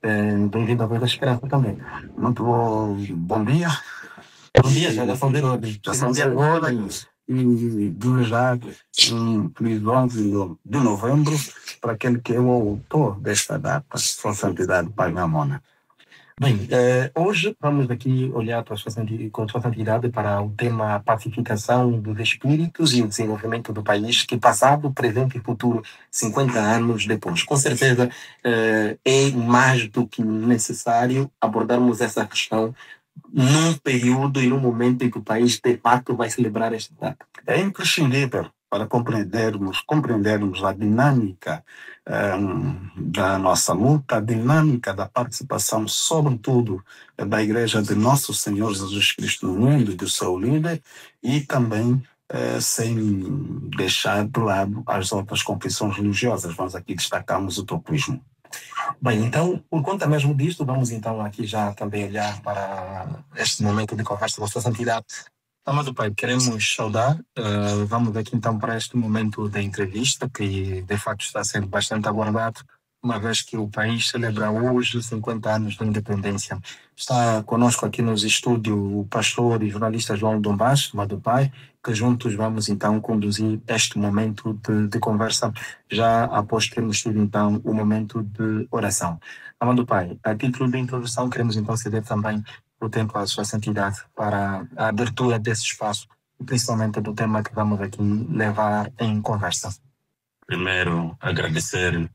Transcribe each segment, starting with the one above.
Bem-vindo à Voz da Esperança também. Muito bom dia. Bom dia, já são de hoje. Já são de agora e desejar um feliz 11 de novembro para aquele que é o autor desta data, Sua Santidade Pai Mamona. Bem, hoje vamos aqui olhar com sua santidade para o tema pacificação dos espíritos e o desenvolvimento do país, que passado, presente e futuro, 50 anos depois. Com certeza é mais do que necessário abordarmos essa questão num período e num momento em que o país, de fato, vai celebrar esta data. É imprescindível para compreendermos a dinâmica da nossa luta, a dinâmica da participação, sobretudo, da Igreja de Nosso Senhor Jesus Cristo no mundo e do seu líder, e também sem deixar de lado as outras confissões religiosas. Nós aqui destacamos o tropismo. Bem, então, por conta mesmo disto, vamos então aqui já também olhar para este momento de conversa com Sua Santidade. Amado Pai, queremos saudar, vamos aqui então para este momento da entrevista, que de facto está sendo bastante aguardado, uma vez que o país celebra hoje 50 anos de independência. Está conosco aqui nos estúdios o pastor e jornalista João Dombás, amado Pai, que juntos vamos então conduzir este momento de conversa, já após termos tido então o momento de oração. Amado Pai, a título de introdução, queremos então ceder também o tempo à Sua Santidade para a abertura desse espaço, principalmente do tema que vamos aqui levar em conversa. Primeiro, agradecer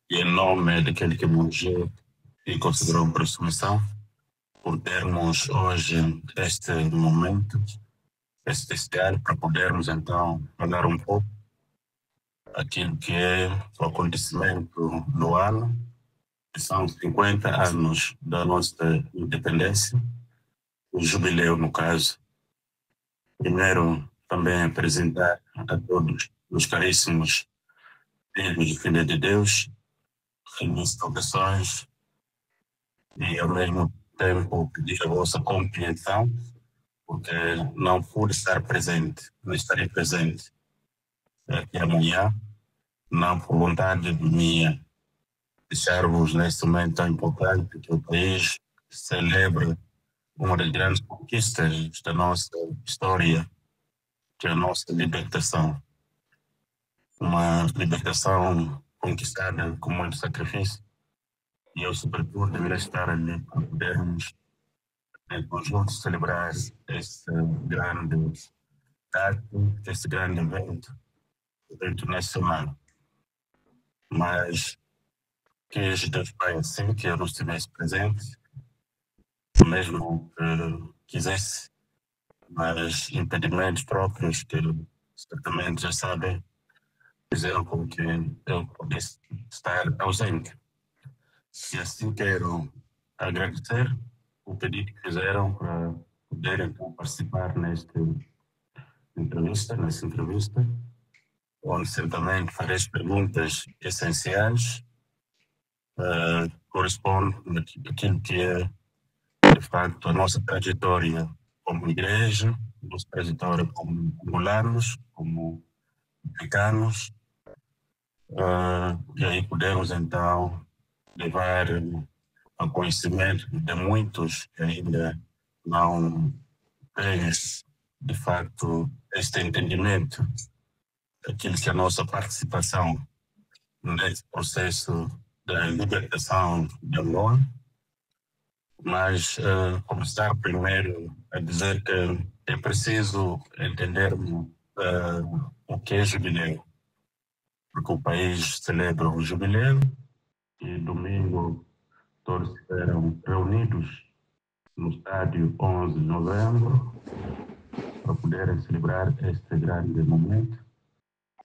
em nome daquele que morreu e considerou por sua por termos hoje este momento, este diário, para podermos então falar um pouco aquilo que é o acontecimento do ano, que são 50 anos da nossa independência, o jubileu no caso. Primeiro, também apresentar a todos os caríssimos filhos e filhas de Deus, as minhas saudações e ao mesmo tempo pedir a vossa compreensão, porque não pude estar presente, não estarei presente aqui amanhã, não por vontade minha, deixar-vos neste momento tão importante que o país celebra uma das grandes conquistas da nossa história, que é a nossa libertação. Uma libertação conquistada com muito sacrifício, e eu, sobretudo, deveria estar ali para podermos, em conjunto, celebrar esse grande ato, esse grande evento nacional. Mas que Deus Pai assim, que eu não estivesse presente, mesmo que quisesse, mas impedimentos próprios que certamente já sabem, fizeram com que eu pudesse estar ausente. E assim quero agradecer o pedido que fizeram para poder então participar nessa entrevista, onde certamente farei as perguntas essenciais, corresponde àquilo que é, de facto, a nossa trajetória como igreja, a nossa trajetória como angolanos, como africanos, e aí podemos então levar ao conhecimento de muitos que ainda não têm, de facto, este entendimento daquilo que é a nossa participação nesse processo da libertação de Angola. Mas começar primeiro a dizer que é preciso entendermos o que é jubileu, porque o país celebra o jubileu e domingo todos estiveram reunidos no estádio 11 de novembro para poderem celebrar este grande momento,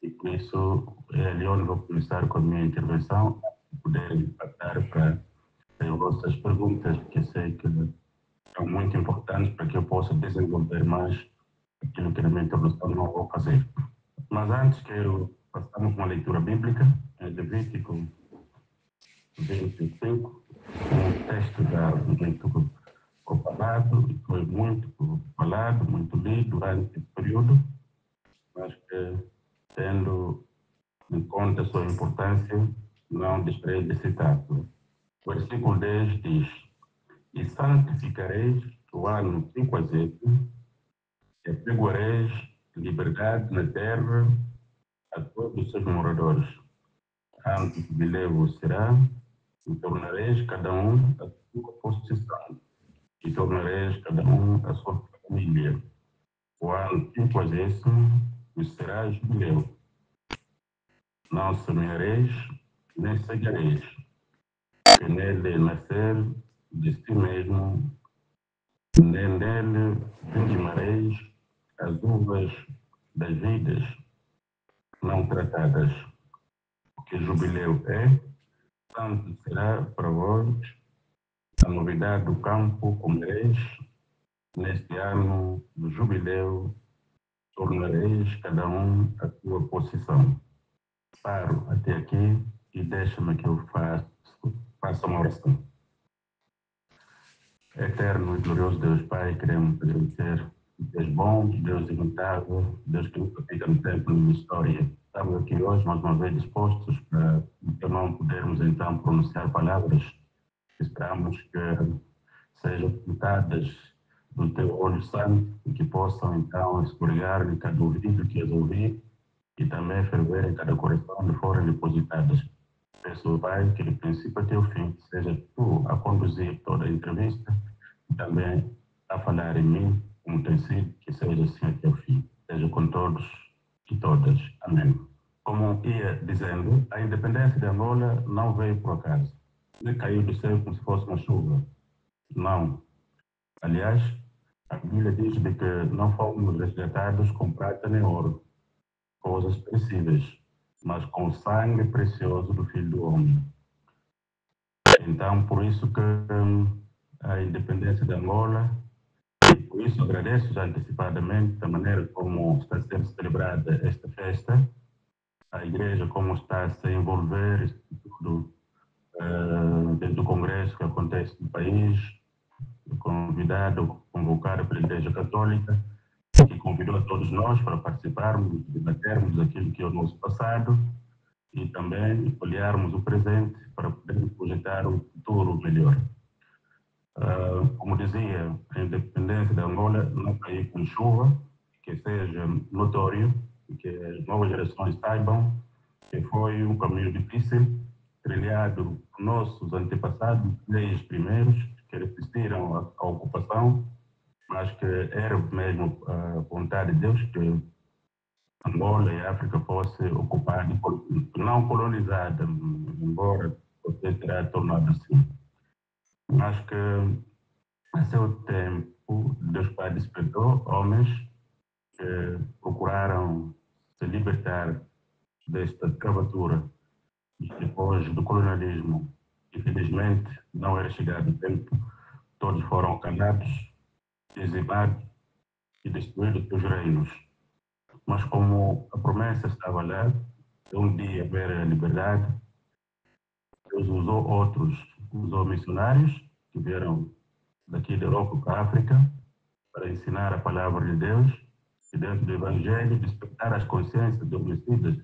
e por isso é ali onde vou começar com a minha intervenção, poderem passar para as vossas perguntas, que eu sei que são muito importantes para que eu possa desenvolver mais aquilo que na minha intervenção não vou fazer. Mas antes quero passarmos uma leitura bíblica, em Levítico 25, um texto já muito falado, e foi muito falado, muito lido durante esse período, mas que, tendo em conta a sua importância, não deixarei de citar. O versículo 10 diz: E santificareis o ano 50, e apregoareis liberdade na terra a todos os seus moradores. Ano de jubileu será, e tornareis cada um a sua possessão, e tornareis cada um a sua família. O ano 50 será jubileu. Não semeareis, nem cegareis, que nele nascer de si mesmo, nem nele vindemareis as uvas das vidas não tratadas. Porque jubileu é, tanto será para vós a novidade do campo comereis, neste ano do jubileu tornareis cada um a sua posição. Paro até aqui e deixa-me que eu faça uma oração. Eterno e glorioso Deus Pai, queremos agradecer. Deus bom, Deus imutável, Deus que nunca fica no tempo nem na história. Estamos aqui hoje, mais uma vez, dispostos para, não podermos então pronunciar palavras. Esperamos que sejam pintadas do teu olho santo e que possam então escorregar em cada ouvido que as ouvir e também ferver em cada coração onde forem depositadas. Peço, Pai, que do princípio até o fim seja tu a conduzir toda a entrevista e também a falar em mim, como tem sido, que seja assim até o fim. Seja com todos e todas. Amém. Como ia dizendo, a independência de Angola não veio por acaso. Nem caiu do céu como se fosse uma chuva. Não. Aliás, a Bíblia diz de que não fomos resgatados com prata nem ouro, coisas perecíveis, mas com o sangue precioso do Filho do Homem. Então, por isso que a independência de Angola, e por isso agradeço já antecipadamente da maneira como está sendo celebrada esta festa, a Igreja como está a se envolver, isso tudo, dentro do congresso que acontece no país, convocado pela Igreja Católica, que convidou a todos nós para participarmos, debatermos aquilo que é o nosso passado e também olharmos o presente para podermos projetar um futuro melhor. Como dizia, a independência da Angola não caiu com chuva, que seja notório e que as novas gerações saibam que foi um caminho difícil, trilhado por nossos antepassados, desde os primeiros, que resistiram à ocupação, mas que era mesmo a vontade de Deus que Angola e a África fosse ocupada, não colonizada, embora você terá tornado assim. Mas que a seu tempo Deus Pai despertou homens que procuraram se libertar desta escravatura e depois do colonialismo. Infelizmente não era chegado o tempo, todos foram calados, dizimados e destruídos seus reinos. Mas como a promessa estava lá, de um dia haver a liberdade, Deus usou outros, usou missionários que vieram daqui da Europa para a África para ensinar a palavra de Deus e dentro do Evangelho despertar as consciências adormecidas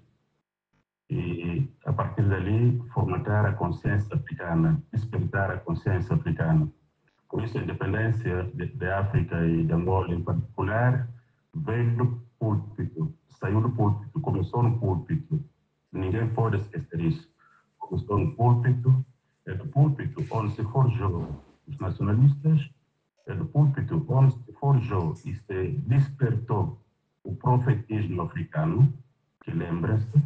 e a partir dali formatar a consciência africana, despertar a consciência africana. Por isso a independência de África e de Angola em particular veio do púlpito, saiu do púlpito, começou no púlpito. Ninguém pode esquecer isso. Começou no púlpito, é do púlpito onde se forjou os nacionalistas, é do púlpito onde se forjou e se despertou o profetismo africano, que lembra-se,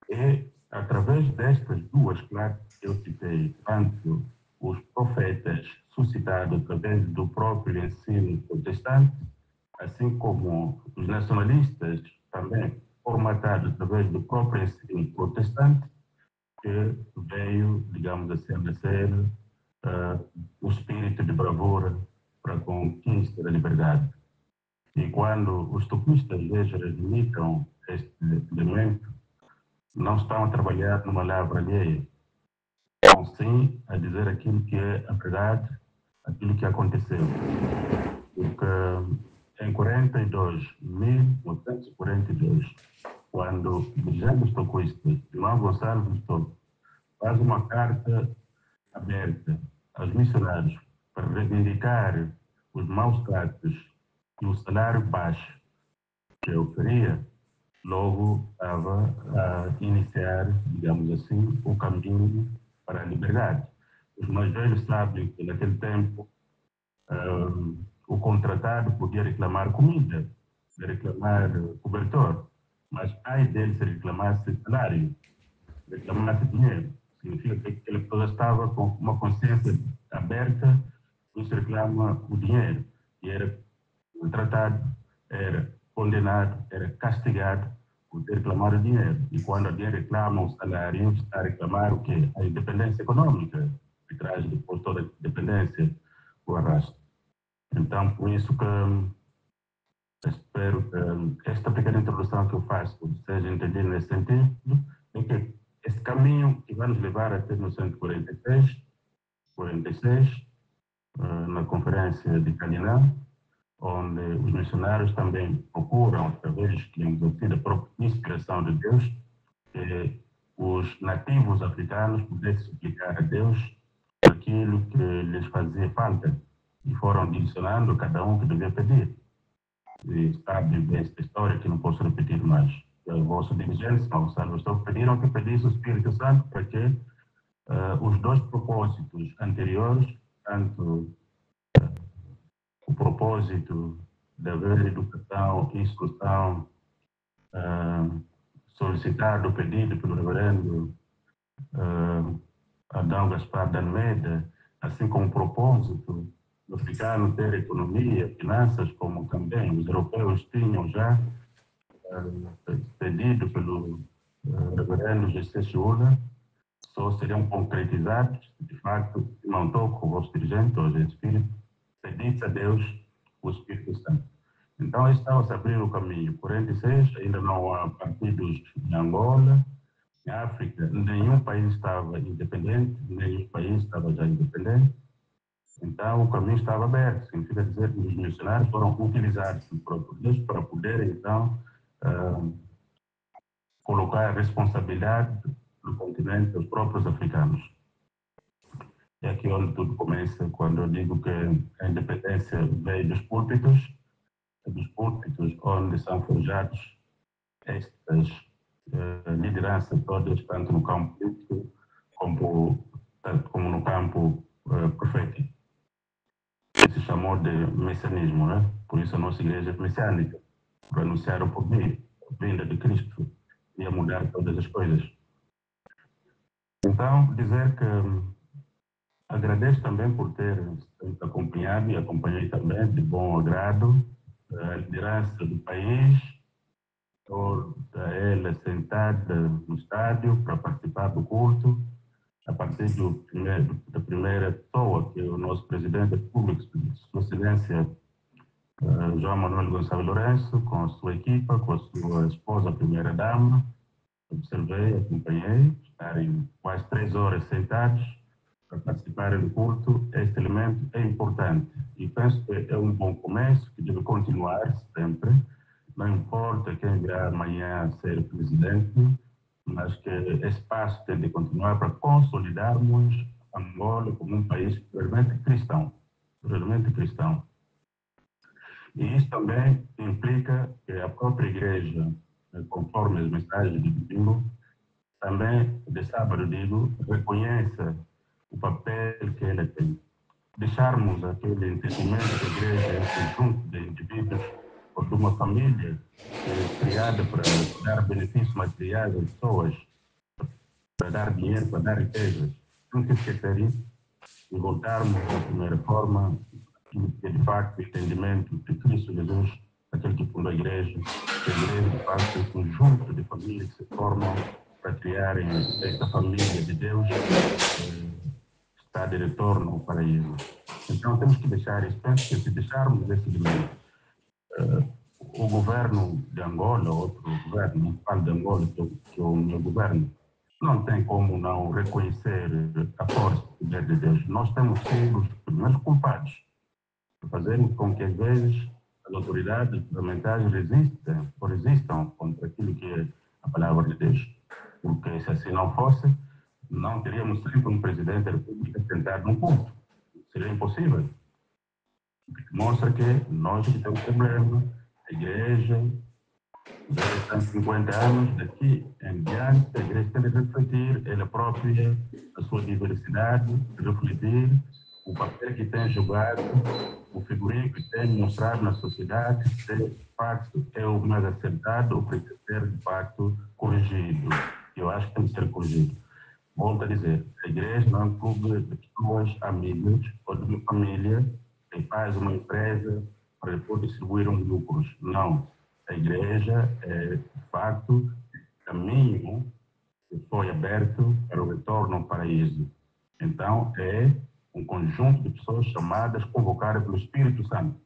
é através destas duas classes que eu citei, tanto os profetas suscitados através do próprio ensino protestante, assim como os nacionalistas também formatados através do próprio ensino protestante, que veio, digamos assim, a nascer o espírito de bravura para a conquista da liberdade. E quando os topistas reivindicam este elemento, não estão a trabalhar numa lavra alheia, estão sim a dizer aquilo que é a verdade, aquilo que aconteceu. Porque em 1942, quando Virgílio Tocuista e João Gonçalves Tocco faz uma carta aberta aos missionários para reivindicar os maus tratos e o salário baixo que eu queria, logo estava a iniciar, digamos assim, o caminho para a liberdade. Os mais velhos sabem que naquele tempo o contratado podia reclamar comida, podia reclamar cobertor, mas ai dele se reclamasse salário, reclamasse dinheiro. Significa que aquela pessoa estava com uma consciência aberta, não se reclama o dinheiro. E era tratado, era condenado, era castigado por ter reclamado o dinheiro. E quando alguém reclama o salário, está a reclamar o quê? A independência econômica, que traz depois toda a dependência o arrasto. Então, por isso que espero que esta pequena introdução que eu faço seja entendida nesse sentido, é que esse caminho que vai nos levar até 1946, na Conferência de Caliná, onde os missionários também procuram, através da própria inspiração de Deus, que os nativos africanos pudessem suplicar a Deus aquilo que lhes fazia falta, e foram direcionando cada um que devia pedir. E sabe desta história que não posso repetir mais. Os vossos dirigentes, Paulo Salvador, pediram que pedisse o Espírito Santo para que os dois propósitos anteriores, tanto o propósito de haver educação, instrução, solicitado, pedido pelo reverendo Adão Gaspar de Almeida, assim como o propósito do africano ter economia, finanças, como também os europeus tinham já pedido pelo reverendo G.C. Chula, só seriam concretizados, de fato, não toco o vosso dirigente, hoje é Espírito, pedisse a Deus o Espírito Santo. Então, estava a abrir o caminho. 46, ainda não há partidos em Angola, em África, nenhum país estava independente, nenhum país estava já independente. Então, o caminho estava aberto. Significa dizer que os missionários foram utilizados por Deus para poder, então, colocar a responsabilidade do continente aos próprios africanos. É aqui onde tudo começa, quando eu digo que a independência veio dos púlpitos onde são forjados estas lideranças todas, tanto no campo político como no campo profético. Se chamou de messianismo, né? Por isso a nossa igreja é messiânica, para anunciar o poder, a vinda de Cristo, e a mudar todas as coisas. Então, dizer que agradeço também por ter acompanhado e acompanhei também de bom agrado a liderança do país, toda ela sentada no estádio para participar do culto, a partir da primeira pessoa, que é o nosso presidente da República, Sua Excelência João Manuel Gonçalves Lourenço, com a sua equipa, com a sua esposa, a primeira-dama. Observei, acompanhei, estarem quase 3 horas sentados para participarem do culto. Este elemento é importante e penso que é um bom começo, que deve continuar sempre. Não importa quem virá amanhã ser presidente, mas que esse passo tem de continuar para consolidarmos Angola como um país realmente cristão. E isso também implica que a própria igreja, conforme as mensagens de domingo, também de sábado, digo, reconheça o papel que ela tem. Deixarmos aquele entendimento da igreja é um conjunto de indivíduos ou de uma família criada para dar benefícios materiais às pessoas, para dar dinheiro, para dar riquezas. Não se esquecer isso e voltarmos à primeira forma, que é de facto o entendimento de Cristo Jesus, aquele que fundou a igreja, que a igreja de facto é um conjunto de famílias que se formam para criarem esta família de Deus, está de retorno ao paraíso. Então temos que deixar isso. Penso que se deixarmos esse elemento, o governo de Angola, outro governo, não falo de Angola, que é o meu governo, não tem como não reconhecer a força do poder de Deus. Nós temos sido os primeiros culpados de fazermos com que, às vezes, as autoridades governamentais resistam contra aquilo que é a palavra de Deus. Porque, se assim não fosse, não teríamos sempre um presidente da República sentado num ponto. Seria impossível. Mostra que nós que temos problema, a igreja, já estão 50 anos, daqui em diante, a igreja tem de refletir ela própria, a sua diversidade, refletir o papel que tem jogado, o figurino que tem mostrado na sociedade, se de facto é o mais acertado ou precisa ser de facto corrigido. Eu acho que tem que ser corrigido. Volto a dizer, a igreja não é um clube de pessoas, amigos ou de uma família que faz uma empresa para depois distribuir uns lucros. Não. A igreja é, de facto, caminho que foi aberto para o retorno ao paraíso. Então, é um conjunto de pessoas chamadas, convocadas pelo Espírito Santo.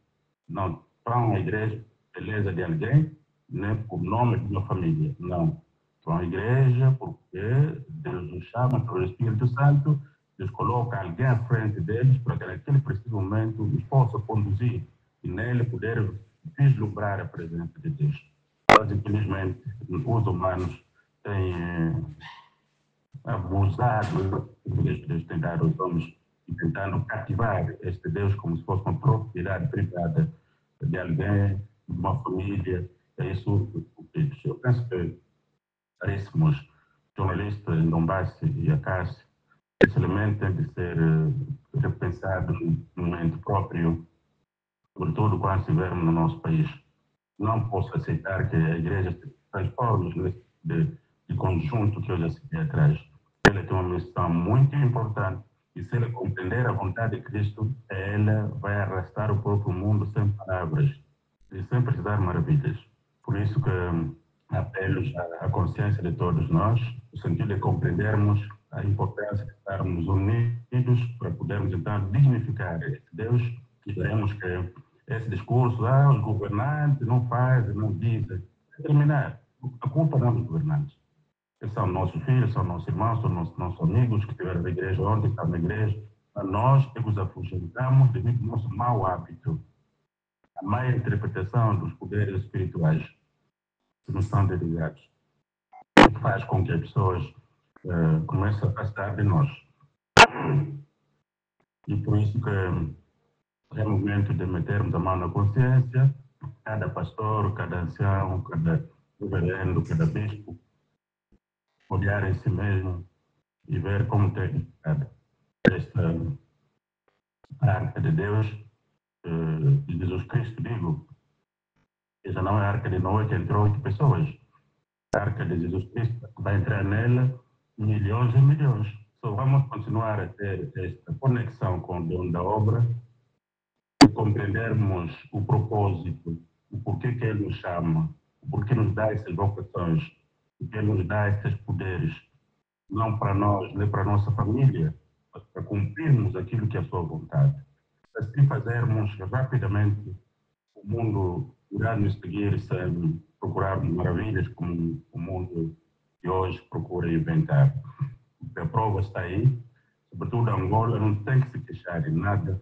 Não vão à igreja, beleza de alguém, nem por nome de uma família. Não. Vão à igreja porque Deus os chama pelo Espírito Santo, Deus coloca alguém à frente deles para que naquele preciso momento os possa conduzir e nele poder vislumbrar a presença de Deus. Mas, infelizmente, os humanos têm abusado do que Deus tem dado aos homens e tentando cativar este Deus como se fosse uma propriedade privada de alguém, de uma família. É isso que eu penso que caríssimos jornalistas em Donbass e Acácio, esse elemento tem de ser repensado no momento próprio, sobretudo quando estivermos no nosso país. Não posso aceitar que a igreja se transforme de conjunto que eu já citei atrás. Ela tem uma missão muito importante e se ela compreender a vontade de Cristo, ela vai arrastar o próprio mundo sem palavras e sem precisar de maravilhas. Por isso que apelo à consciência de todos nós, no sentido de compreendermos a importância de estarmos unidos para podermos então dignificar esse Deus e veremos que esse discurso, os governantes não fazem, não dizem, terminar. A culpa não é dos governantes. Eles são nossos filhos, são nossos irmãos, são nossos amigos que estiveram na igreja ontem, estão na igreja. Nós que os afugentamos devido ao nosso mau hábito, a má interpretação dos poderes espirituais que nos são delegados, que faz com que as pessoas comecem a afastar de nós. E por isso que é momento de metermos a mão na consciência, cada pastor, cada ancião, cada reverendo, cada bispo, olhar em si mesmo e ver como tem esta arca de Deus, de Jesus Cristo, digo, que já não é a arca de Noé que entrou 8 pessoas. A arca de Jesus Cristo vai entrar nela milhões e milhões. Só vamos continuar a ter esta conexão com o dono da obra e compreendermos o propósito, o porquê que ele nos chama, o porquê nos dá essas vocações, o que ele nos dá esses poderes, não para nós, nem para a nossa família, mas para cumprirmos aquilo que é a sua vontade. Se assim fazermos rapidamente, o mundo irá nos seguir sem procurarmos maravilhas como o mundo de hoje procura inventar. A prova está aí, sobretudo a Angola não tem que se queixar de nada.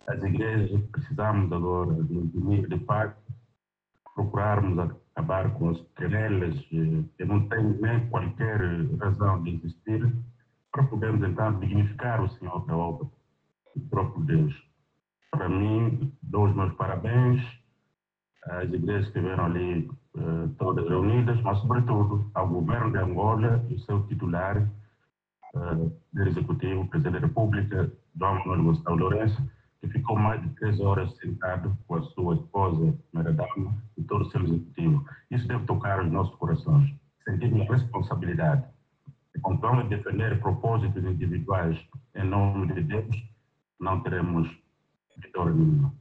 As igrejas precisamos agora de unir de facto, procurarmos acabar com as querelas que não têm nem qualquer razão de existir, para podermos então dignificar o Senhor da obra, o próprio Deus. Para mim, dou os meus parabéns às igrejas que estiveram ali todas reunidas, mas sobretudo ao governo de Angola e o seu titular, do Executivo, o Presidente da República, João Manuel Gustavo Lourenço, que ficou mais de 3 horas sentado com a sua esposa, primeira-dama, e todo o seu executivo. Isso deve tocar os nossos corações. Sentimos responsabilidade. E quando vamos defender propósitos individuais em nome de Deus, não teremos vitória nenhuma.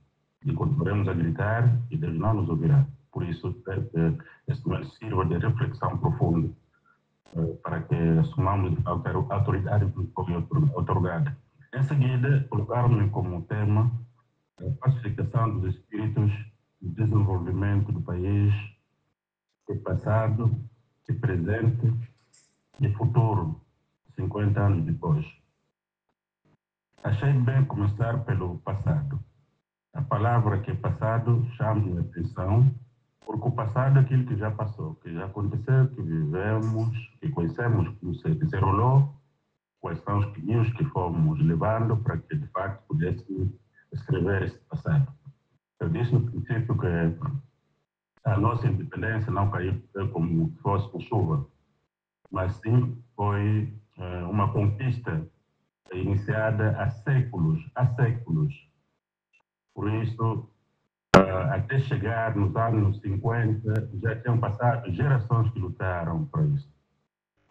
E continuaremos a gritar e Deus não nos ouvirá. Por isso, espero que este momento sirva de reflexão profunda para que assumamos a autoridade que nos foi otorgada. Em seguida, colocaram-me como tema a pacificação dos espíritos, o desenvolvimento do país, e passado, e presente e futuro, 50 anos depois. Achei bem começar pelo passado. A palavra que é passado chama a atenção, porque o passado é aquilo que já passou, que já aconteceu, que vivemos, que conhecemos, como se desenrolou, quais são os caminhos que fomos levando para que, de facto, pudéssemos escrever esse passado. Eu disse no princípio que a nossa independência não caiu como se fosse por chuva, mas sim foi uma conquista iniciada há séculos. Por isso, até chegar nos anos 50, já tinham passado gerações que lutaram para isso.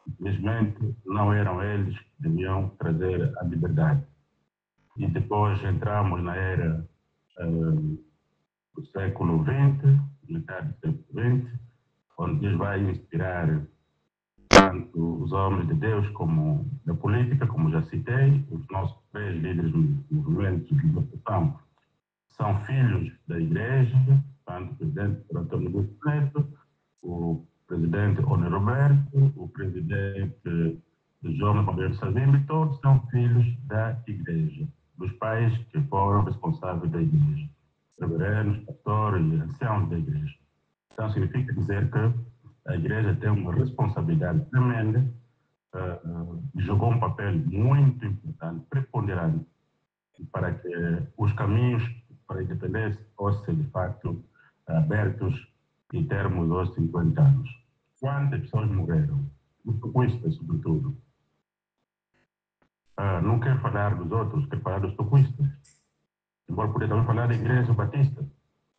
Infelizmente, não eram eles que deviam trazer a liberdade. E depois entramos na era do século XX, metade do século XX, onde Deus vai inspirar tanto os homens de Deus como da política, como já citei. Os nossos três líderes do movimento de libertação são filhos da igreja, tanto o presidente Antônio Augusto Neto, o presidente Oni Roberto, o presidente João Roberto Savimbi, todos são filhos da igreja, dos pais que foram responsáveis da igreja, reverendos, pastores e anciãos da igreja. Então, significa dizer que a igreja tem uma responsabilidade tremenda e jogou um papel muito importante, preponderante, para que os caminhos para a independência fossem, de facto, abertos em termos dos 50 anos. Quantas pessoas morreram? Os toquistas, sobretudo. Não quero falar dos outros, quero falar dos toquistas. Embora poder também falar da Igreja Batista,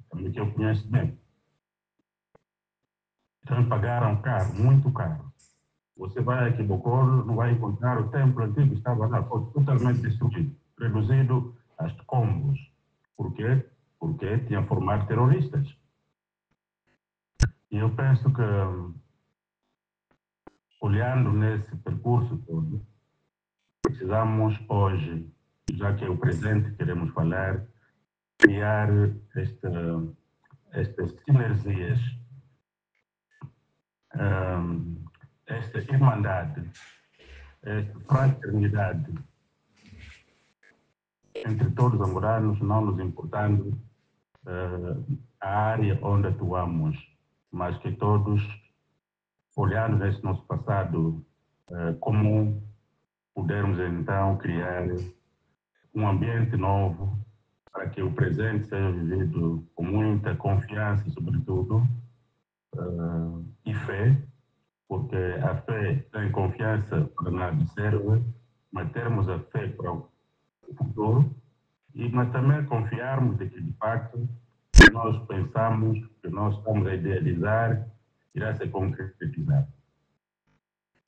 também que eu conheço bem. Então pagaram caro, muito caro. Você vai aqui em Bocoro, não vai encontrar o templo antigo, estava lá, foi totalmente destruído, reduzido a escombros. Por quê? Porque tinha formado terroristas. E eu penso que, olhando nesse percurso todo, precisamos hoje, já que é o presente que queremos falar, criar estas sinergias, esta irmandade, esta fraternidade entre todos os angolanos, não nos importando a área onde atuamos, mas que todos, olhando nesse nosso passado comum, pudermos então criar um ambiente novo para que o presente seja vivido com muita confiança, sobretudo, e fé, porque a fé tem confiança para nada serve, mas termos a fé para o futuro, mas também confiarmos de que, de facto, que nós pensamos, que nós estamos a idealizar, irá se concretizar.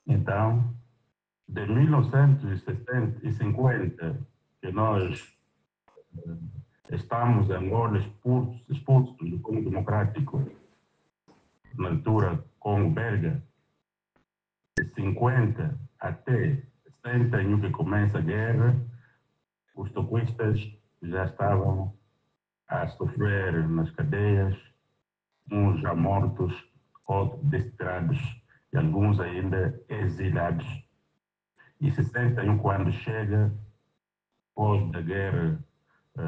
Então, de 1950, que nós estamos em Angola expulsos do Congo Democrático, na altura Congo belga, de 50 até 61 que começa a guerra, os toquistas já estavam a sofrer nas cadeias, uns já mortos, outros desterrados e alguns ainda exilados. E 61, quando chega, depois da guerra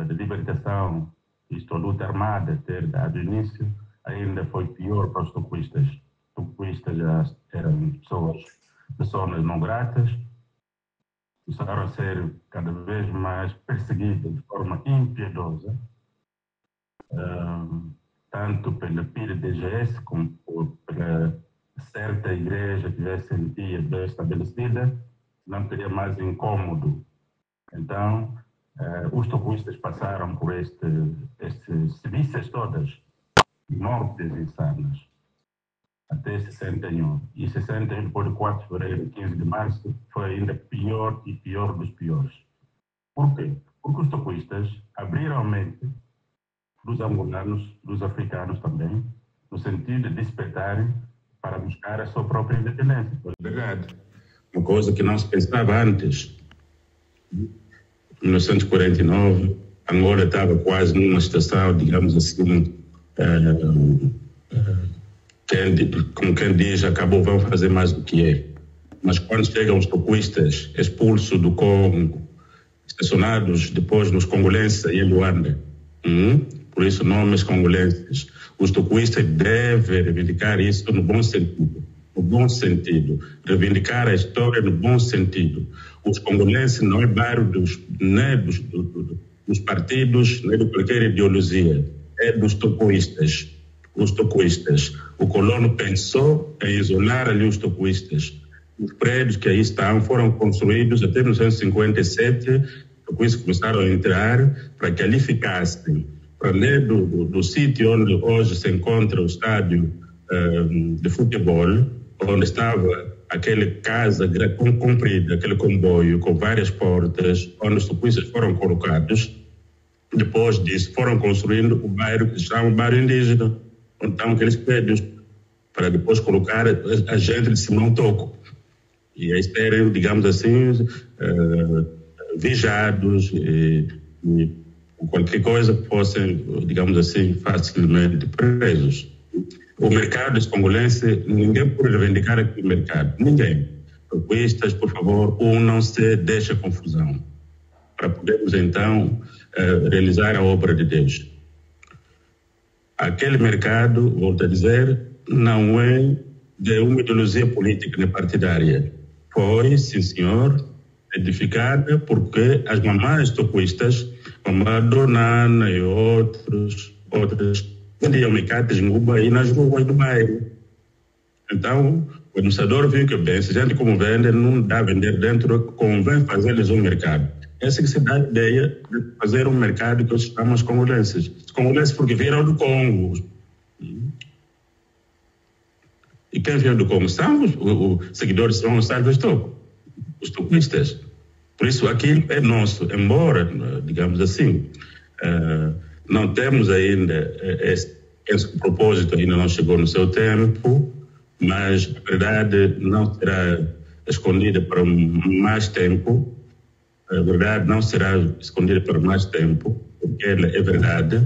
de libertação, isto a luta armada ter dado início, ainda foi pior para os toquistas. Os toquistas já eram pessoas não gratas, começaram a ser cada vez mais perseguidas de forma impiedosa, tanto pela PIDGS como pela certa igreja que já se sentia bem estabelecida, não teria mais incômodo. Então, os toquistas passaram por estas milícias todas, mortes insanas, até 61. E 61, depois de 4 de fevereiro, 15 de março, foi ainda pior e pior dos piores. Por quê? Porque os toquistas abriram a mente dos angolanos, dos africanos também, no sentido de despertarem para buscar a sua própria independência. Verdade. Uma coisa que não se pensava antes. Em 1949, Angola estava quase numa situação, digamos assim, como quem diz, acabou, vão fazer mais do que é. Mas quando chegam os toquistas expulsos do Congo, estacionados depois nos congolenses e em Luanda, por isso nomes congolenses, os toquistas devem reivindicar isso no bom sentido. No bom sentido, reivindicar a história no bom sentido. os congolenses não é bairro nem dos partidos, nem de qualquer ideologia. É dos tocoístas. Os tocoístas. O colono pensou em isolar ali os tocoístas. Os prédios que aí estão foram construídos até 1957. Os tocoístas começaram a entrar para que ali ficassem. Para além do sítio onde hoje se encontra o estádio de futebol, onde estava aquela casa comprida, aquele comboio com várias portas, onde os tocoístas foram colocados. Depois disso, foram construindo o bairro que se chama bairro indígena, onde estão aqueles prédios, para depois colocar a gente de Simão Toco. E aí serem, digamos assim, vigiados e qualquer coisa que fossem, digamos assim, facilmente presos. O mercado congolês, ninguém pode reivindicar aquele mercado. Ninguém. Tocoístas, por favor, unam-se, deixem confusão, para podermos, então, realizar a obra de Deus. Aquele mercado, volto a dizer, não é de uma ideologia política nem partidária. Foi, sim senhor, edificada porque as mamães tocoístas, mamãe Donana e outras, vendiam mecates em Cuba e nas ruas do bairro. Então, o administrador viu que, bem, se gente como vende, não dá a vender dentro, convém fazer-lhes um mercado. Essa que se dá a ideia de fazer um mercado que hoje chamamos congolenses. Os congolenses porque vieram do Congo. E quem veio do Congo são os seguidores de São Gonçalves Toco, os tocoístas. Por isso, aquilo é nosso, embora, digamos assim, não temos ainda esse propósito, ainda não chegou no seu tempo, mas a verdade não será escondida por mais tempo. A verdade não será escondida por mais tempo, porque ela é verdade.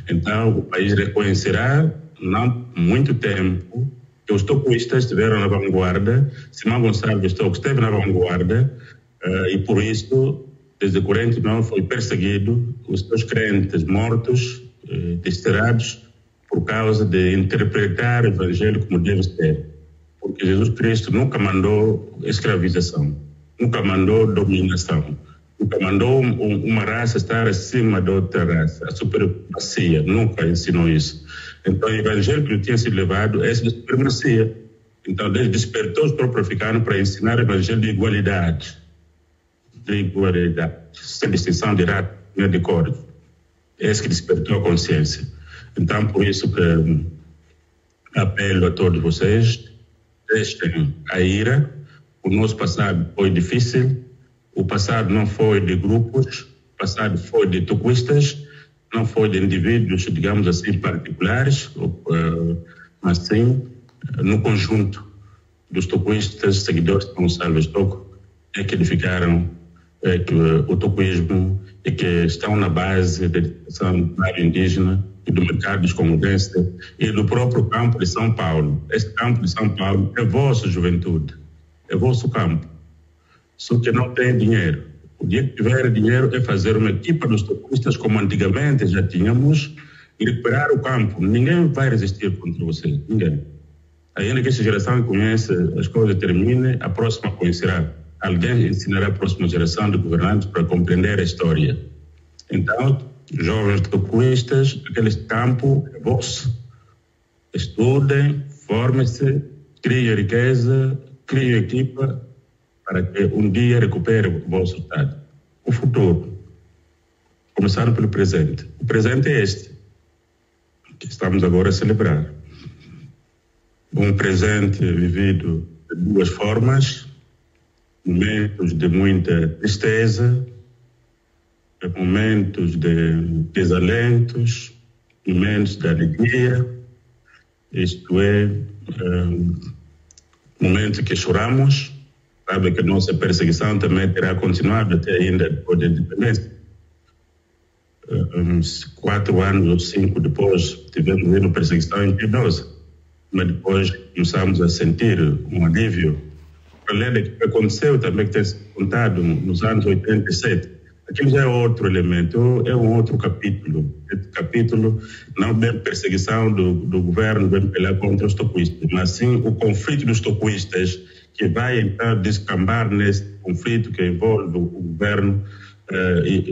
Então, o país reconhecerá, não muito tempo, que os tocoístas estiveram na vanguarda, Simão Gonçalves Toco esteve na vanguarda, e por isso, desde 49, foi perseguido, os seus crentes mortos, desterrados, por causa de interpretar o evangelho como deve ser. Porque Jesus Cristo nunca mandou escravização, nunca mandou dominação, nunca mandou uma raça estar acima da outra raça, a supremacia, nunca ensinou isso. Então, o evangelho que tinha sido levado é essa de supremacia. Então, Deus despertou os próprios africanos para ensinar o evangelho de igualdade, sem distinção de raça nem de cor. É esse que despertou a consciência. Então, por isso que apelo a todos vocês, deixem a ira. O nosso passado foi difícil, o passado não foi de grupos, o passado foi de tocoístas, não foi de indivíduos, digamos assim, particulares, mas sim no conjunto dos tocoístas, seguidores de Gonçalves Toco, é que edificaram o tocoísmo e que estão na base da educação do bairro indígena e do mercado dos congolenses e do próprio campo de São Paulo. Esse campo de São Paulo é vossa juventude, é vosso campo. Só que não tem dinheiro. O dia que tiver dinheiro é fazer uma equipa dos tocoístas como antigamente já tínhamos e recuperar o campo. Ninguém vai resistir contra você, ninguém. Ainda que essa geração conhece, as coisas terminem, a próxima conhecerá. Alguém ensinará a próxima geração de governantes para compreender a história. Então, jovens tocoístas, aquele campo é vosso. Estudem, formem-se, criem riqueza, criem equipa para que um dia recupere o vosso estado. O futuro. Começando pelo presente. O presente é este, que estamos agora a celebrar. Um presente vivido de duas formas, momentos de muita tristeza, momentos de desalentos, momentos de alegria, isto é, momentos que choramos. Sabe que a nossa perseguição também terá continuado até ainda depois da independência. 4 anos ou 5 depois, tivemos uma perseguição impiedosa, mas depois começamos a sentir um alívio. Além do que aconteceu também, que tem sido contado nos anos 87, aquilo já é outro elemento, é um outro capítulo. Esse capítulo não é perseguição do governo, vem pela contra os tocoístas, mas sim o conflito dos tocoístas que vai então descambar nesse conflito que envolve o governo,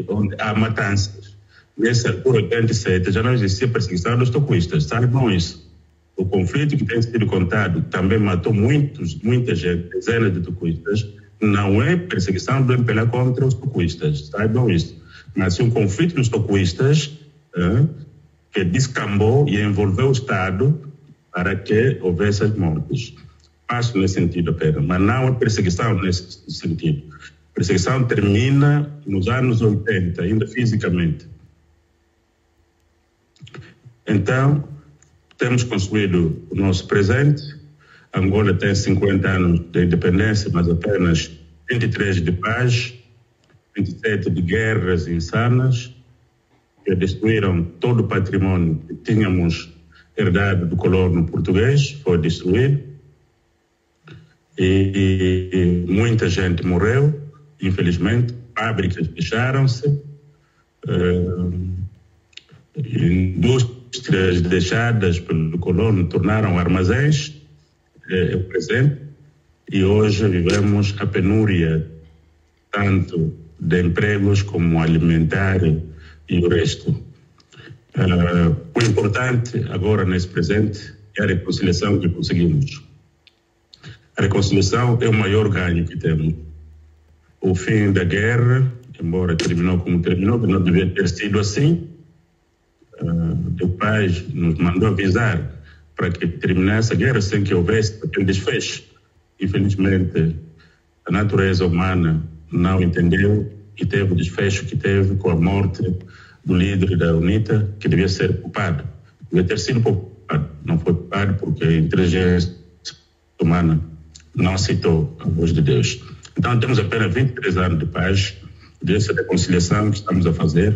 onde há matanças. Nessa altura, 87, já não existia perseguição dos toquistas, saibam isso. O conflito que tem sido contado também matou muita gente, dezenas de toquistas. Não é perseguição do MPLA contra os toquistas, saibam isso. Mas um conflito dos toquistas que descambou e envolveu o Estado para que houvesse as mortes. Passo nesse sentido apenas, mas não é perseguição nesse sentido. Perseguição termina nos anos 80, ainda fisicamente. Então, temos construído o nosso presente. Angola tem 50 anos de independência, mas apenas 23 de paz, 27 de guerras insanas, que destruíram todo o patrimônio que tínhamos herdado do colono português, foi destruído. E muita gente morreu, infelizmente. Fábricas fecharam-se, indústrias deixadas pelo colono tornaram armazéns, é o presente, e hoje vivemos a penúria tanto de empregos como alimentar e o resto. O importante agora nesse presente é a reconciliação que conseguimos. A reconciliação é o maior ganho que temos. O fim da guerra, embora terminou como terminou, que não devia ter sido assim, o pai nos mandou avisar para que terminasse a guerra sem que houvesse aquele desfecho. Infelizmente, a natureza humana não entendeu e teve o desfecho que teve com a morte do líder da UNITA, que devia ser poupado. Devia ter sido poupado. Não foi poupado porque a inteligência humana não aceitou a voz de Deus. Então, temos apenas 23 anos de paz, dessa reconciliação que estamos a fazer,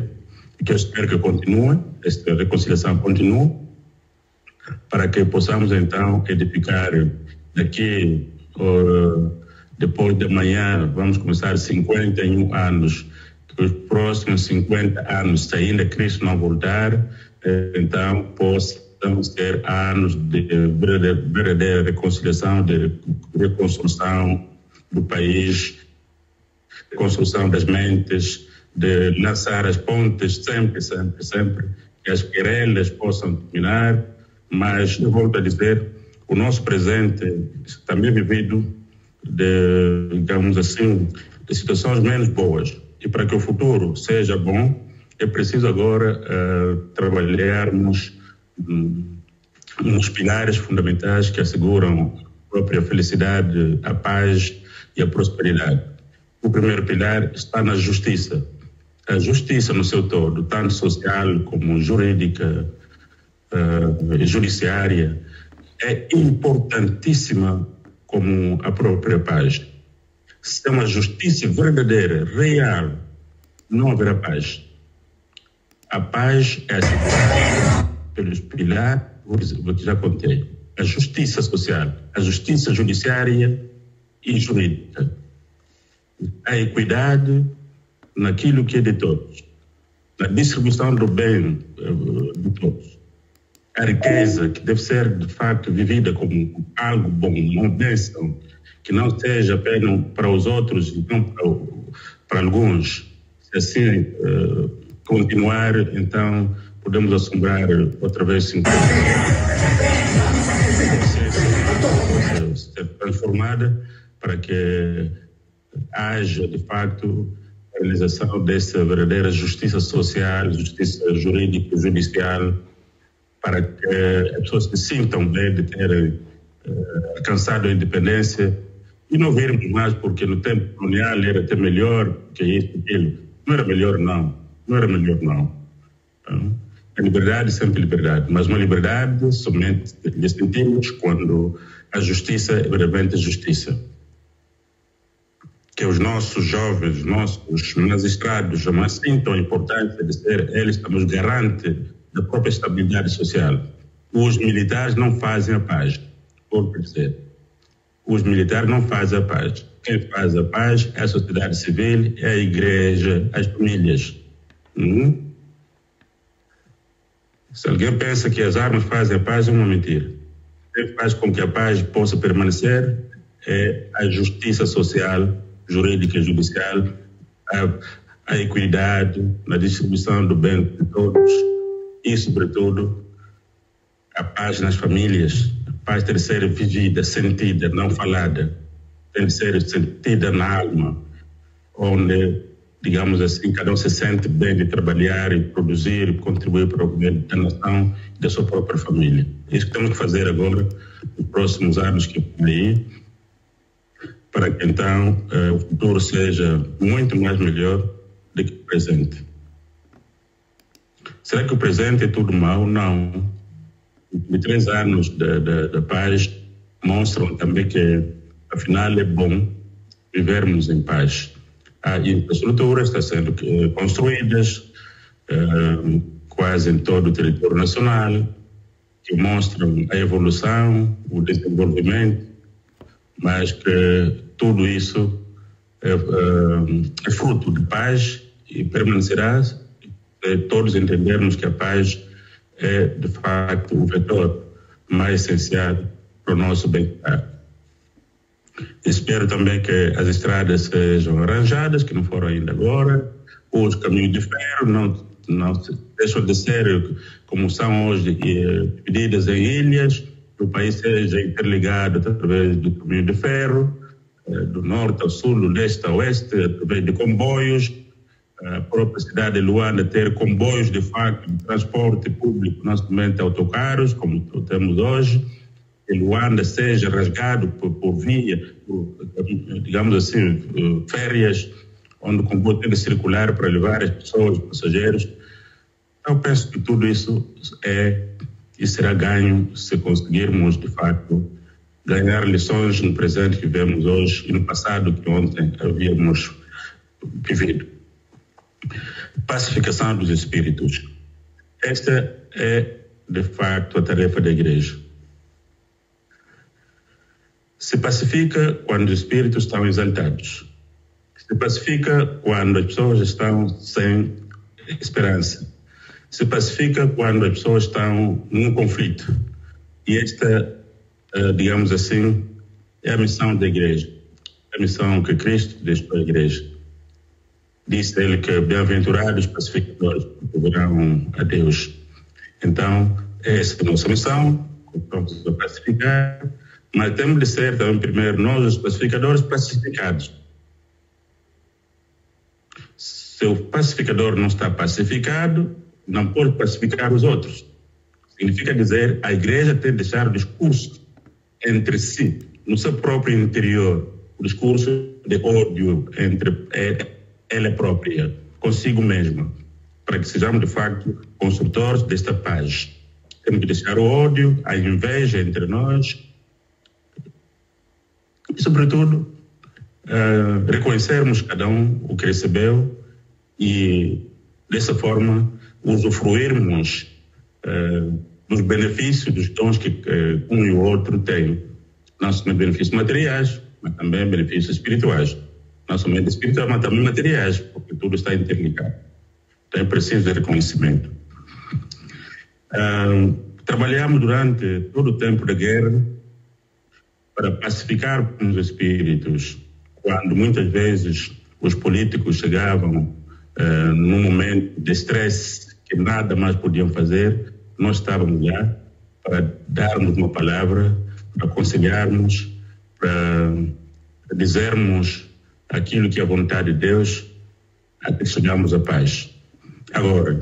e que eu espero que continue, esta reconciliação continue, para que possamos, então, edificar daqui, depois de amanhã, vamos começar 51 anos, que os próximos 50 anos, se ainda Cristo não voltar, então, possamos ter anos de verdadeira reconciliação, de reconstrução do país, reconstrução das mentes, de lançar as pontes sempre, que as querelhas possam terminar, mas eu volto a dizer, o nosso presente também vivido de, digamos assim, de situações menos boas. E para que o futuro seja bom, é preciso agora trabalharmos nos pilares fundamentais que asseguram a própria felicidade, a paz e a prosperidade. O primeiro pilar está na justiça. A justiça no seu todo, tanto social como jurídica, judiciária, é importantíssima como a própria paz. Se é uma justiça verdadeira, real, não haverá paz. A paz é assegurada pelos pilares que já contei. A justiça social, a justiça judiciária e jurídica. A equidade naquilo que é de todos. Na distribuição do bem de todos. A riqueza que deve ser, de facto, vivida como algo bom, uma bênção, que não seja apenas para os outros e não para alguns. Se assim continuar, então podemos assombrar outra vez 50 anos. Ser transformada para que haja, de facto, a realização dessa verdadeira justiça social, justiça jurídica e judicial, para que as pessoas se sintam bem de terem alcançado a independência e não virmos mais porque no tempo colonial era até melhor que isso e aquilo. Não era melhor, não. Não era melhor, não. A liberdade é sempre liberdade, mas uma liberdade somente lhe sentimos quando a justiça é verdadeiramente justiça. Que os nossos jovens, nossos magistrados jamais sintam a importância de ser eles também os garantes da própria estabilidade social. Os militares não fazem a paz, por dizer. Os militares não fazem a paz. Quem faz a paz é a sociedade civil, é a igreja, as famílias. Se alguém pensa que as armas fazem a paz, é uma mentira. Quem faz com que a paz possa permanecer é a justiça social, jurídica e judicial, a equidade na distribuição do bem de todos e, sobretudo, a paz nas famílias. A paz tem de ser vivida, sentida, não falada. Tem de ser sentida na alma, onde, digamos assim, cada um se sente bem de trabalhar e produzir e contribuir para o bem da nação e da sua própria família. Isso que temos que fazer agora, nos próximos anos que vêm aí, para que então o futuro seja muito mais melhor do que o presente. Será que o presente é tudo mau? Não. Os 3 anos da paz mostram também que, afinal, é bom vivermos em paz. A infraestrutura está sendo construídas quase em todo o território nacional, que mostram a evolução, o desenvolvimento, mas que tudo isso é fruto de paz e permanecerá se todos entendermos que a paz é, de facto, o vetor mais essencial para o nosso bem-estar. Espero também que as estradas sejam arranjadas, que não foram ainda agora, os caminhos de ferro não deixam de ser, como são hoje, divididas em ilhas, que o país seja interligado através do caminho de ferro, do norte ao sul, do leste ao oeste, através de comboios, a própria cidade de Luanda ter comboios de facto de transporte público, não somente autocarros, como temos hoje, que Luanda seja rasgado por via, digamos assim, férias, onde o comboio tem de circular para levar as pessoas, os passageiros. Eu penso que tudo isso é e será ganho se conseguirmos, de facto, ganhar lições no presente que vemos hoje e no passado que ontem havíamos vivido. Pacificação dos espíritos. Esta é, de facto, a tarefa da Igreja. Se pacifica quando os espíritos estão exaltados. Se pacifica quando as pessoas estão sem esperança. Se pacifica quando as pessoas estão num conflito. E esta, digamos assim, é a missão da Igreja. A missão que Cristo deixou à Igreja. Disse ele que bem-aventurados pacificadores, porque verão a Deus. Então, essa é a nossa missão, vamos a pacificar, mas temos de ser também, primeiro, nós, os pacificadores, pacificados. Se o pacificador não está pacificado, não pode pacificar os outros. Significa dizer, a Igreja tem de deixar o discurso entre si, no seu próprio interior, o discurso de ódio entre ela própria, consigo mesma, para que sejamos, de facto, construtores desta paz. Temos que deixar o ódio, a inveja entre nós e, sobretudo, reconhecermos cada um o que recebeu e, dessa forma, usufruirmos dos benefícios, dos dons que um e o outro têm. Não somente benefícios materiais, mas também benefícios espirituais. Não somente espirituais, mas também materiais, porque tudo está interligado. Então é preciso de reconhecimento. Trabalhamos durante todo o tempo da guerra para pacificar os espíritos, quando muitas vezes os políticos chegavam num momento de estresse que nada mais podiam fazer, nós estávamos lá para darmos uma palavra, para aconselharmos, para dizermos aquilo que é a vontade de Deus, até que chegamos à paz. Agora,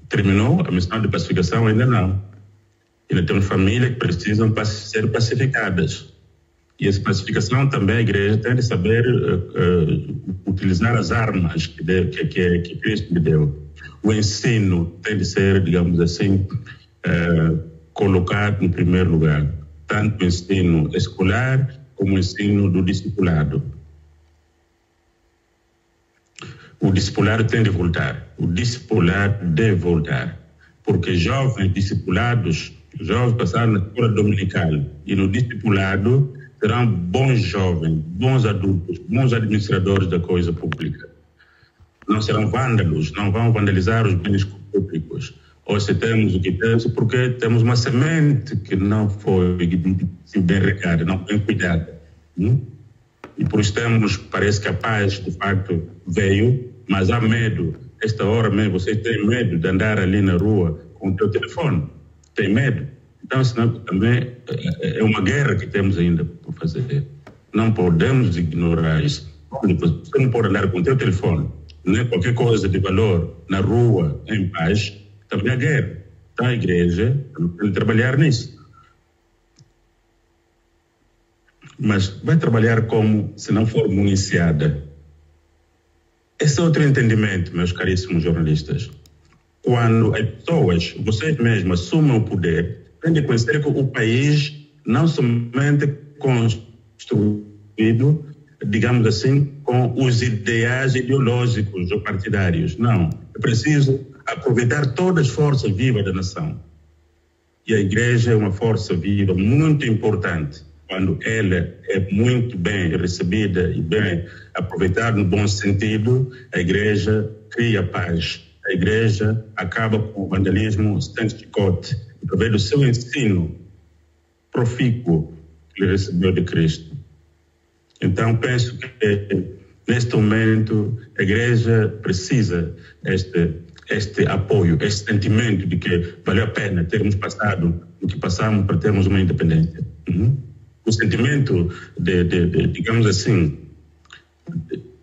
terminou a missão de pacificação? Ainda não. Ainda temos famílias que precisam ser pacificadas. E essa pacificação também a Igreja tem de saber utilizar as armas que Cristo lhe deu. O ensino tem de ser, digamos assim, colocado em primeiro lugar. Tanto o ensino escolar como o ensino do discipulado. O discipulado tem de voltar. O discipulado deve voltar. Porque jovens discipulados, jovens passaram na escola dominical e no discipulado serão bons jovens, bons adultos, bons administradores da coisa pública. Não serão vândalos, não vão vandalizar os bens públicos. Ou se temos o que temos, porque temos uma semente que não foi bem regada, não bem cuidada. E por isso parece que a paz, de facto, veio, mas há medo. Esta hora mesmo, vocês têm medo de andar ali na rua com o teu telefone. Tem medo. Então, senão, também é uma guerra que temos ainda por fazer. Não podemos ignorar isso. Você não pode andar com o teu telefone, nem qualquer coisa de valor na rua, em paz, também é guerra. Então, a igreja tem que trabalhar nisso. Mas vai trabalhar como se não for municiada. Esse é outro entendimento, meus caríssimos jornalistas. Quando as pessoas, vocês mesmos, assumem o poder, têm de conhecer que o país não somente construído, digamos assim, com os ideais ideológicos ou partidários. Não. É preciso aproveitar todas as forças vivas da nação. E a igreja é uma força viva muito importante. Quando ela é muito bem recebida e bem aproveitada no bom sentido, a igreja cria paz. A igreja acaba com o vandalismo sem chicote, através do seu ensino profícuo que ele recebeu de Cristo. Então, penso que, neste momento, a igreja precisa este apoio, este sentimento de que valeu a pena termos passado o que passamos para termos uma independência. O sentimento digamos assim,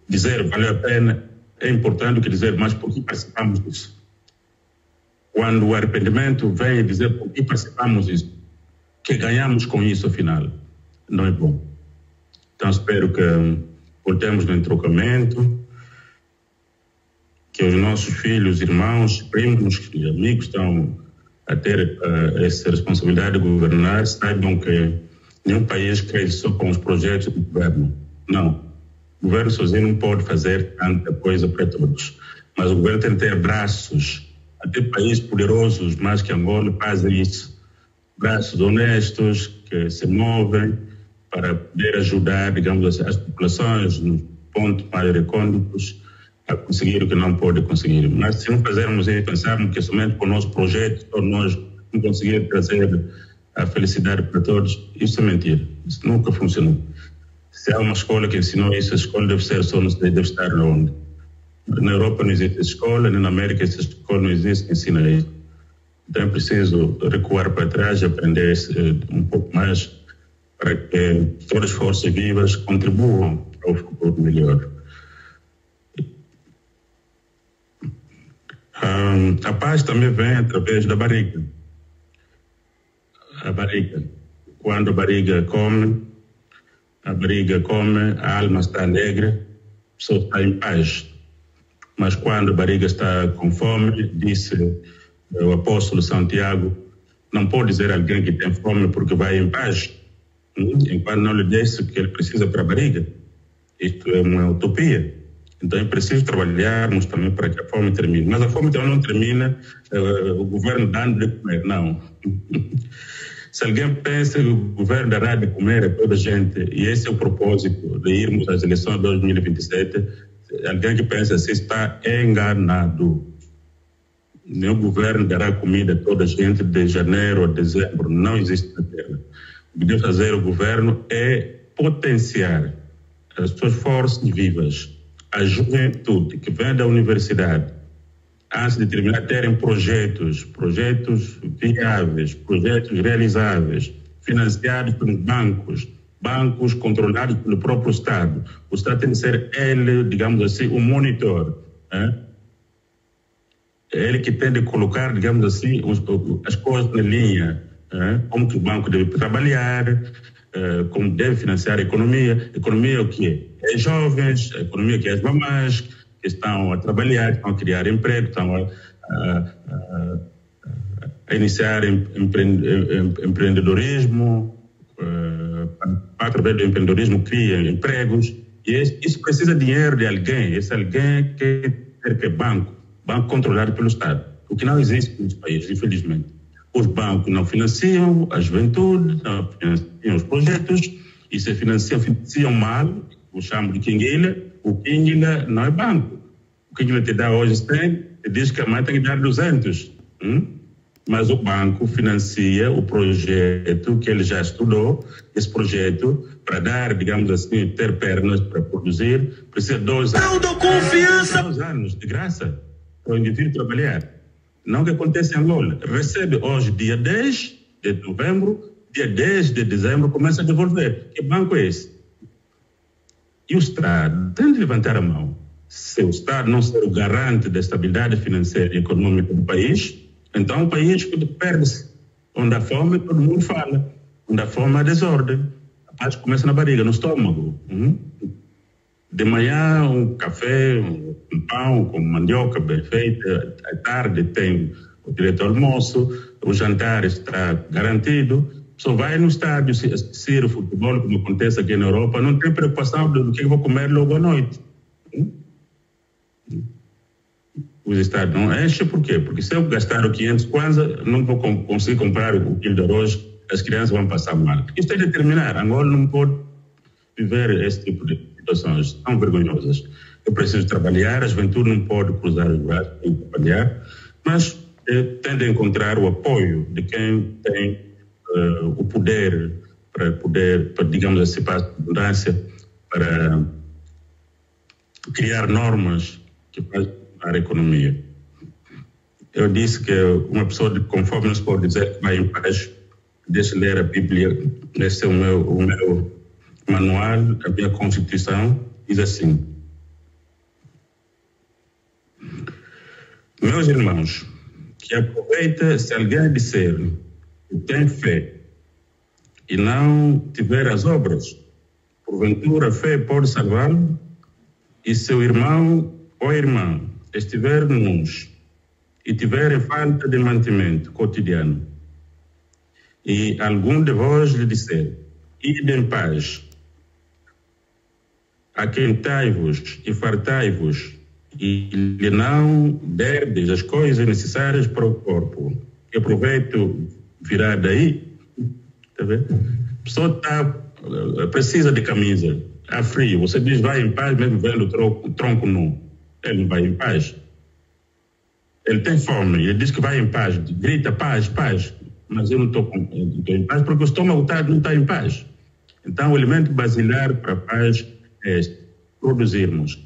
dizer valeu a pena é importante do que dizer, mas por que participamos disso? Quando o arrependimento vem dizer por que participamos disso, que ganhamos com isso, afinal, não é bom. Então, espero que voltemos no entrocamento, que os nossos filhos, irmãos, primos e amigos estão a ter essa responsabilidade de governar, saibam que nenhum país cresce só com os projetos do governo. Não. O governo sozinho não pode fazer tanta coisa para todos. Mas o governo tem que ter braços. Até países poderosos, mais que Angola, fazem isso. Braços honestos, que se movem para poder ajudar, digamos assim, as populações nos pontos mais recônditos a conseguir o que não pode conseguir. Mas se não fizermos isso, pensarmos que somente com o nosso projeto, todos nós não conseguimos trazer a felicidade para todos, isso é mentira. Isso nunca funcionou. Se há uma escola que ensinou isso, a escola deve ser só, deve estar onde? Na Europa não existe escola, nem na América essa escola não existe que ensina isso. Então é preciso recuar para trás e aprender um pouco mais para que todas as forças vivas contribuam para o futuro melhor. A paz também vem através da barriga. A barriga. Quando a barriga come, a alma está alegre, a pessoa está em paz. Mas quando a barriga está com fome, disse o apóstolo Santiago, não pode dizer a alguém que tem fome porque vai em paz, enquanto não lhe disse o que ele precisa para a barriga. Isto é uma utopia. Então é preciso trabalharmos também para que a fome termine. Mas a fome também não termina o governo dando de comer, não. Se alguém pensa que o governo dará de comer a toda a gente, e esse é o propósito de irmos às eleições de 2027, alguém que pensa assim está enganado. Nenhum governo dará comida a toda a gente de janeiro a dezembro. Não existe na Terra. O que deve fazer o governo é potenciar as suas forças vivas, a juventude que vem da universidade, antes de terminar, terem projetos viáveis, projetos realizáveis, financiados pelos bancos controlados pelo próprio Estado. O Estado tem que ser ele, digamos assim, o monitor. É ele que tem de colocar, digamos assim, as coisas na linha. Como que o banco deve trabalhar, como deve financiar a economia. Economia é o quê? É jovens, a economia que é as mamães, que estão a trabalhar, que estão a criar emprego, estão a iniciar empreendedorismo, através do empreendedorismo cria empregos, e isso precisa de dinheiro de alguém. Esse alguém quer que é banco controlado pelo Estado, o que não existe nos países, infelizmente. Os bancos não financiam a juventude, não financiam os projetos, e se financiam mal, o chamam de quinguilha. O quinguilha não é banco. O quinguilha te dá hoje 100, te diz que amanhã tem que dar 200. mas o banco financia o projeto que ele já estudou. Esse projeto, para dar, digamos assim, ter pernas para produzir, precisa 2 anos. Não dou confiança! 2 anos de graça para o indivíduo trabalhar. Não que acontece em Angola. Recebe hoje, dia 10 de novembro, dia 10 de dezembro, começa a devolver. Que banco é esse? E o Estado tem de levantar a mão. Se o Estado não ser o garante da estabilidade financeira e econômica do país, então o país perde-se. Onde há fome, todo mundo fala. Onde há fome, há desordem. A paz começa na barriga, no estômago. De manhã, um café, um pão com mandioca bem feita. À tarde tem o direito ao almoço. O jantar está garantido. Só vai no estádio assistir o futebol, como acontece aqui na Europa. Não tem preocupação do que eu vou comer logo à noite. Os estados não enchem, por quê? Porque se eu gastar o 500 kwanza, não vou conseguir comprar o quilo de arroz, as crianças vão passar mal. Isto é determinar. Angola não pode viver esse tipo de situações tão vergonhosas. Eu preciso trabalhar, a juventude não pode cruzar os braços, tem que trabalhar, mas tem de encontrar o apoio de quem tem o poder, para, digamos assim, para a abundância, para criar normas que fazem a economia. Eu disse que uma pessoa com fome não se pode dizer que vai em paz. Deixa ler a Bíblia. Esse é o meu manual, a minha Constituição. Diz assim: meus irmãos, que aproveita se alguém disser que tem fé e não tiver as obras, porventura a fé pode salvá-lo? E seu irmão ou irmã estiver nus e tiver falta de mantimento cotidiano, e algum de vós lhe disser, ide em paz, aquentai-vos e fartai-vos, e lhe não derdes as coisas necessárias para o corpo, que proveito virá daí? Tá vendo? A pessoa precisa de camisa, há frio, você diz vai em paz, mesmo vendo o tronco nu. Ele não vai em paz. Ele tem fome, ele diz que vai em paz, grita paz, paz, mas eu não estou em paz porque o estômago não está em paz. Então, o elemento basilar para a paz é produzirmos,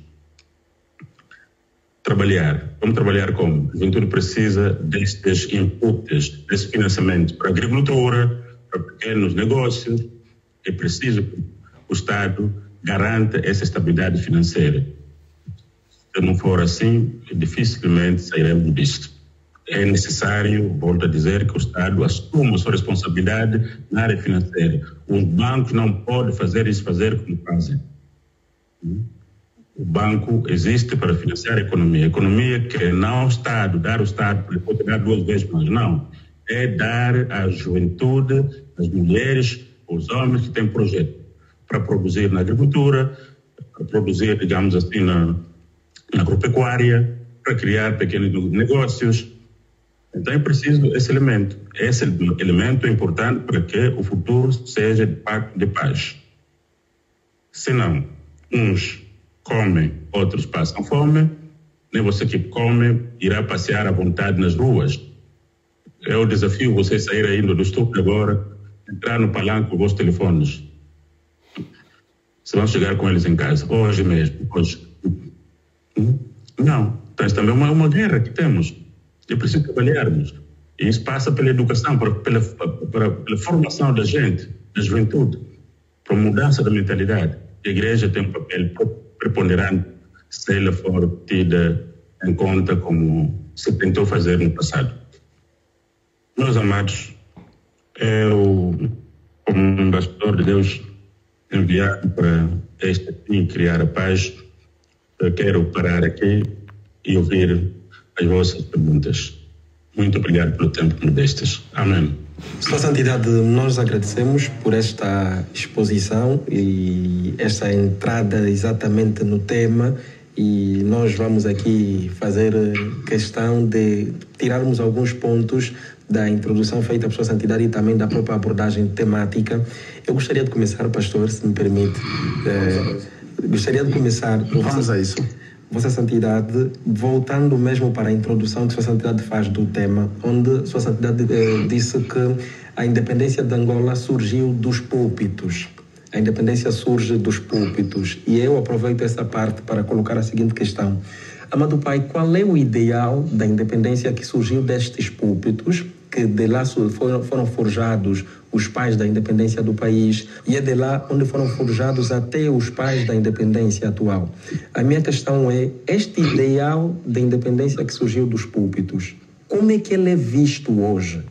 trabalhar. Vamos trabalhar como? A juventude precisa destes inputs, desse financiamento para a agricultura, para pequenos negócios. É preciso que o Estado garanta essa estabilidade financeira. Se não for assim, dificilmente sairemos disto. É necessário, volto a dizer, que o Estado assuma a sua responsabilidade na área financeira. Os bancos não podem fazer isso, fazer como fazem. O banco existe para financiar a economia. A economia que não o Estado, dar ao Estado, ele pode dar 2 vezes mais. Não. É dar à juventude, às mulheres, aos homens que têm projeto para produzir na agricultura, para produzir, digamos assim, na agropecuária, para criar pequenos negócios. Então é preciso esse elemento. Esse elemento é importante para que o futuro seja de pacto de paz. Senão, uns comem, outros passam fome, nem você que come irá passear à vontade nas ruas. Eu desafio você a sair ainda do estúdio agora, entrar no palanque com os vossos telefones. Você vai chegar com eles em casa, hoje mesmo, hoje. Não, então isso também é uma guerra que temos. É preciso trabalharmos. E isso passa pela educação, pela formação da gente, da juventude, para a mudança da mentalidade. A igreja tem um papel preponderante se ela for tida em conta como se tentou fazer no passado. Meus amados, eu, como um embaixador de Deus enviado para este fim criar a paz, eu quero parar aqui e ouvir as vossas perguntas. Muito obrigado pelo tempo que me destes. Amém. Sua Santidade, nós agradecemos por esta exposição e esta entrada exatamente no tema, e nós vamos aqui fazer questão de tirarmos alguns pontos da introdução feita por Sua Santidade e também da própria abordagem temática. Eu gostaria de começar, pastor, se me permite. Gostaria de começar... Vamos a isso. Vossa Santidade, voltando mesmo para a introdução que Sua Santidade faz do tema, onde Sua Santidade disse que a independência de Angola surgiu dos púlpitos. A independência surge dos púlpitos. E eu aproveito essa parte para colocar a seguinte questão. Amado Pai, qual é o ideal da independência que surgiu destes púlpitos, que de lá foram forjados os pais da independência do país, e é de lá onde foram forjados até os pais da independência atual? A minha questão é, este ideal da independência que surgiu dos púlpitos, como é que ele é visto hoje?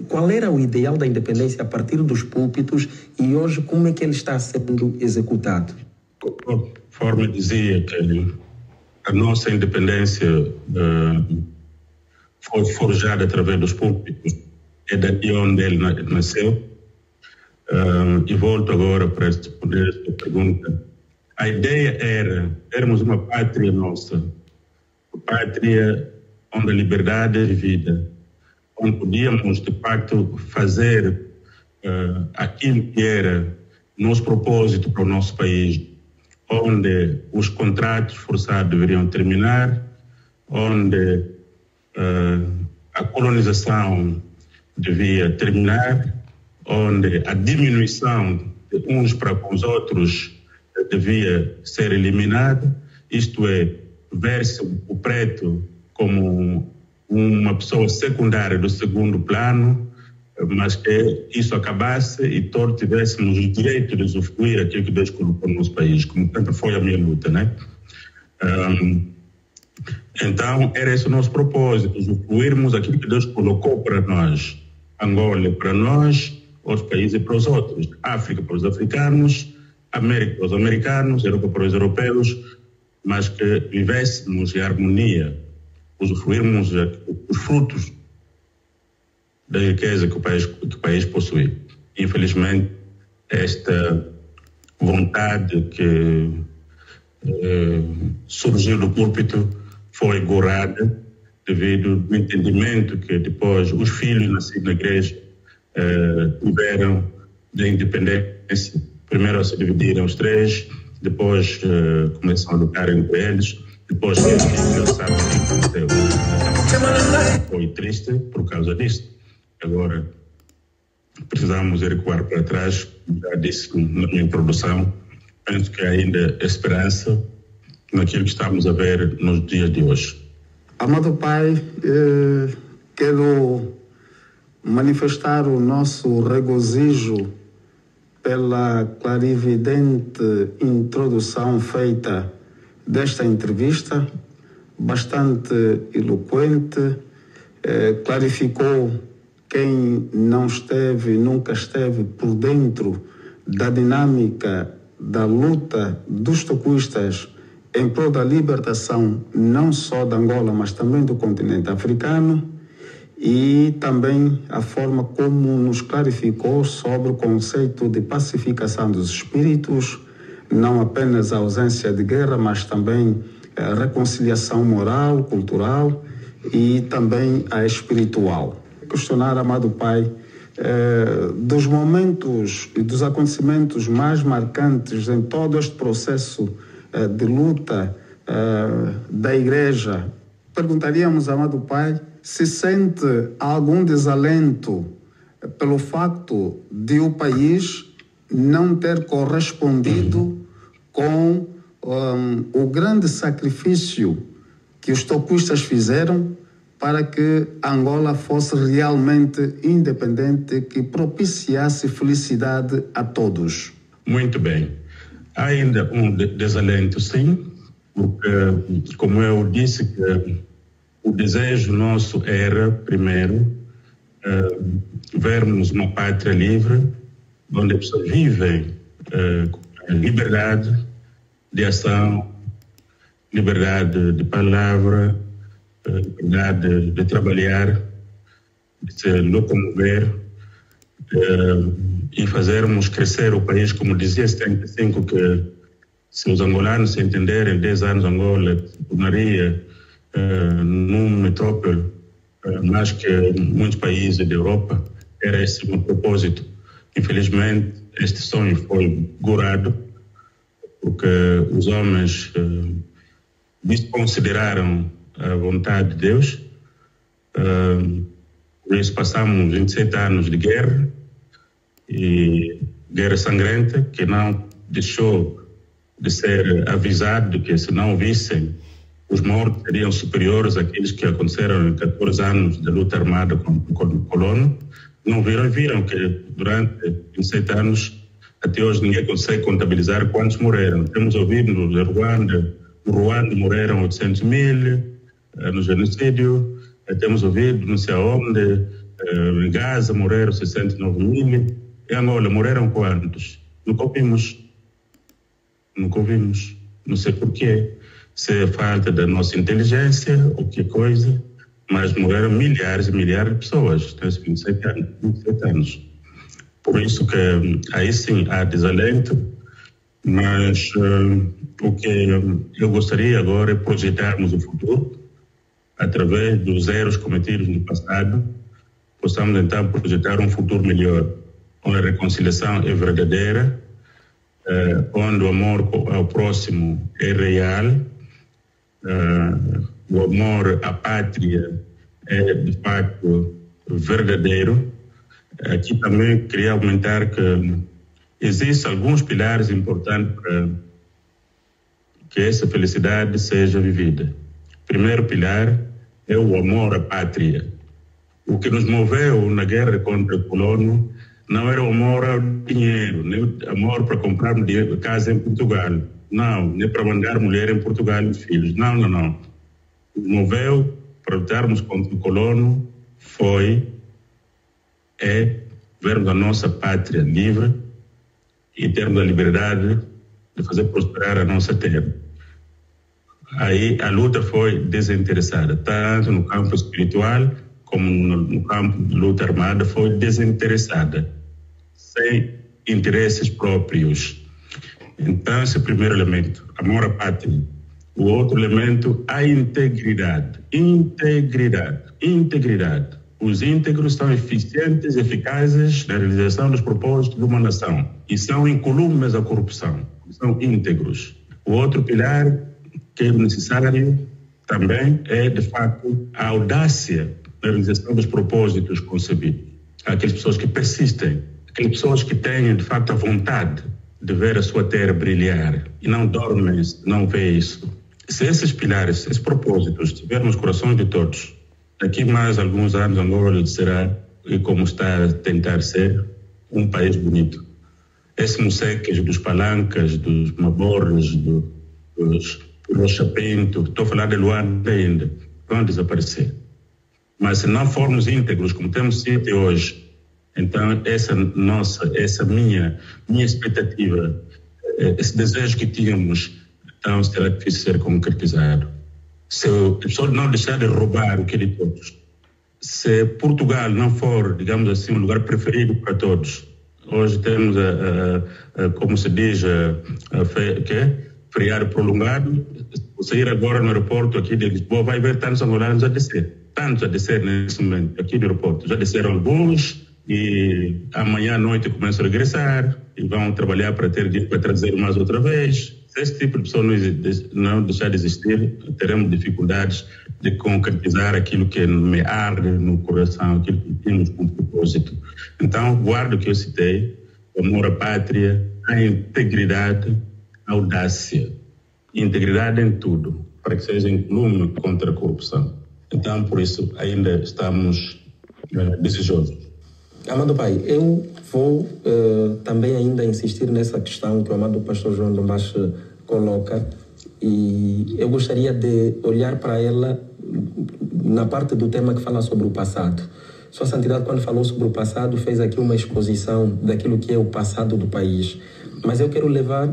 Qual era o ideal da independência a partir dos púlpitos e hoje como é que ele está sendo executado? Conforme dizia que a nossa independência foi forjada através dos púlpitos, é daqui onde ele nasceu. E volto agora para responder esta pergunta. A ideia era termos uma pátria nossa, uma pátria onde a liberdade é vivida, onde podíamos, de facto, fazer aquilo que era nosso propósito para o nosso país, onde os contratos forçados deveriam terminar, onde a colonização devia terminar, onde a diminuição de uns para com os outros devia ser eliminada, isto é, ver-se o preto como uma pessoa secundária do segundo plano, mas que isso acabasse e todos tivéssemos o direito de usufruir aquilo que Deus colocou no nosso país, como sempre foi a minha luta, né? Então, era esse o nosso propósito, usufruirmos aquilo que Deus colocou para nós. Angola para nós, outros países para os outros. África para os africanos, América para os americanos, Europa para os europeus, mas que vivêssemos em harmonia, usufruirmos os frutos da riqueza que o país possui. Infelizmente, esta vontade que surgiu do púlpito foi gorada devido ao entendimento que depois os filhos nascidos na igreja tiveram da independência. Primeiro se dividiram os três, depois começaram a lutar entre eles, depois Deus sabe o que aconteceu. Foi triste por causa disso. Agora, precisamos recuar para trás, já disse na minha introdução, penso que ainda há esperança naquilo que estamos a ver nos dias de hoje. Amado Pai, quero manifestar o nosso regozijo pela clarividente introdução feita desta entrevista, bastante eloquente, clarificou quem não esteve, nunca esteve por dentro da dinâmica da luta dos toquistas em prol da libertação não só de Angola, mas também do continente africano, e também a forma como nos clarificou sobre o conceito de pacificação dos espíritos, não apenas a ausência de guerra, mas também a reconciliação moral, cultural e também a espiritual. Questionar, amado Pai, dos momentos e dos acontecimentos mais marcantes em todo este processo de luta da Igreja, perguntaríamos, amado Pai, se sente algum desalento pelo facto de o país não ter correspondido com o grande sacrifício que os toquistas fizeram para que Angola fosse realmente independente, que propiciasse felicidade a todos. Muito bem. Há ainda um desalento, sim, porque, como eu disse, que o desejo nosso era, primeiro, vermos uma pátria livre, onde as pessoas vivem com liberdade de ação, liberdade de palavra, liberdade de trabalhar, de se locomover e fazermos crescer o país, como dizia 75, que se os angolanos se entenderem, 10 anos Angola se tornaria numa metrópole mais que muitos países da Europa. Era esse o meu propósito. Infelizmente, este sonho foi gorado, porque os homens desconsideraram a vontade de Deus. Por isso passamos 27 anos de guerra, e guerra sangrenta, que não deixou de ser avisado que se não vissem, os mortos seriam superiores àqueles que aconteceram em 14 anos de luta armada contra o colono. Não viram, e viram que durante 27 anos, até hoje ninguém consegue contabilizar quantos morreram. Temos ouvido no Ruanda morreram 800 mil no genocídio, temos ouvido não sei aonde, em Gaza morreram 69 mil, em Angola morreram quantos? Nunca ouvimos. Não sei porquê, se é falta da nossa inteligência ou que coisa, mas morreram milhares e milhares de pessoas nesses 27 anos. Por isso que aí sim há desalento, mas o que eu gostaria agora é projetarmos o futuro através dos erros cometidos no passado, possamos então projetar um futuro melhor, onde a reconciliação é verdadeira, onde o amor ao próximo é real, o amor à pátria é de facto verdadeiro. Aqui também queria aumentar que existem alguns pilares importantes para que essa felicidade seja vivida. O primeiro pilar é o amor à pátria. O que nos moveu na guerra contra o colono não era o amor ao dinheiro, nem o amor para comprar casa em Portugal. Não, nem para mandar mulher em Portugal e os filhos. Não. Nos moveu para lutarmos contra o colono é vermos a nossa pátria livre e termos a liberdade de fazer prosperar a nossa terra. Aí a luta foi desinteressada, tanto no campo espiritual como no campo de luta armada, foi desinteressada, sem interesses próprios. Então, esse é o primeiro elemento, amor à pátria. O outro elemento, a integridade. Integridade. Os íntegros são eficientes, eficazes na realização dos propósitos de uma nação e são incolumes à corrupção. São íntegros. O outro pilar que é necessário também é, de facto, a audácia na realização dos propósitos concebidos. Aquelas pessoas que persistem, aquelas pessoas que têm, de facto, a vontade de ver a sua terra brilhar e não dormem, não vê isso. Se esses pilares, esses propósitos estiverem nos corações de todos, daqui mais alguns anos Angola será, e como está a tentar ser, um país bonito. Esse Moceques dos Palancas, dos Maborres, dos Rocha Pinto, estou a falar de Luanda ainda, vão desaparecer. Mas se não formos íntegros, como temos sido hoje, então essa minha expectativa, esse desejo que tínhamos, então será difícil ser concretizado. Se a pessoa não deixar de roubar o que é de todos, se Portugal não for, digamos assim, um lugar preferido para todos, hoje temos, como se diz, feriado prolongado, se ir agora no aeroporto aqui de Lisboa, vai ver tantos angolanos a descer nesse momento, aqui no aeroporto. Já desceram alguns e amanhã à noite começam a regressar e vão trabalhar para ter dinheiro para trazer mais outra vez. Se esse tipo de pessoa não deixar de existir, teremos dificuldades de concretizar aquilo que me arde no coração, aquilo que temos como propósito. Então, guardo o que eu citei, o amor à pátria, a integridade, a audácia. Integridade em tudo, para que seja inclume contra a corrupção. Então, por isso, ainda estamos desejosos. Amado Pai, eu vou também ainda insistir nessa questão que o amado pastor João Dombache coloca, e eu gostaria de olhar para ela na parte do tema que fala sobre o passado. Sua Santidade, quando falou sobre o passado, fez aqui uma exposição daquilo que é o passado do país. Mas eu quero levar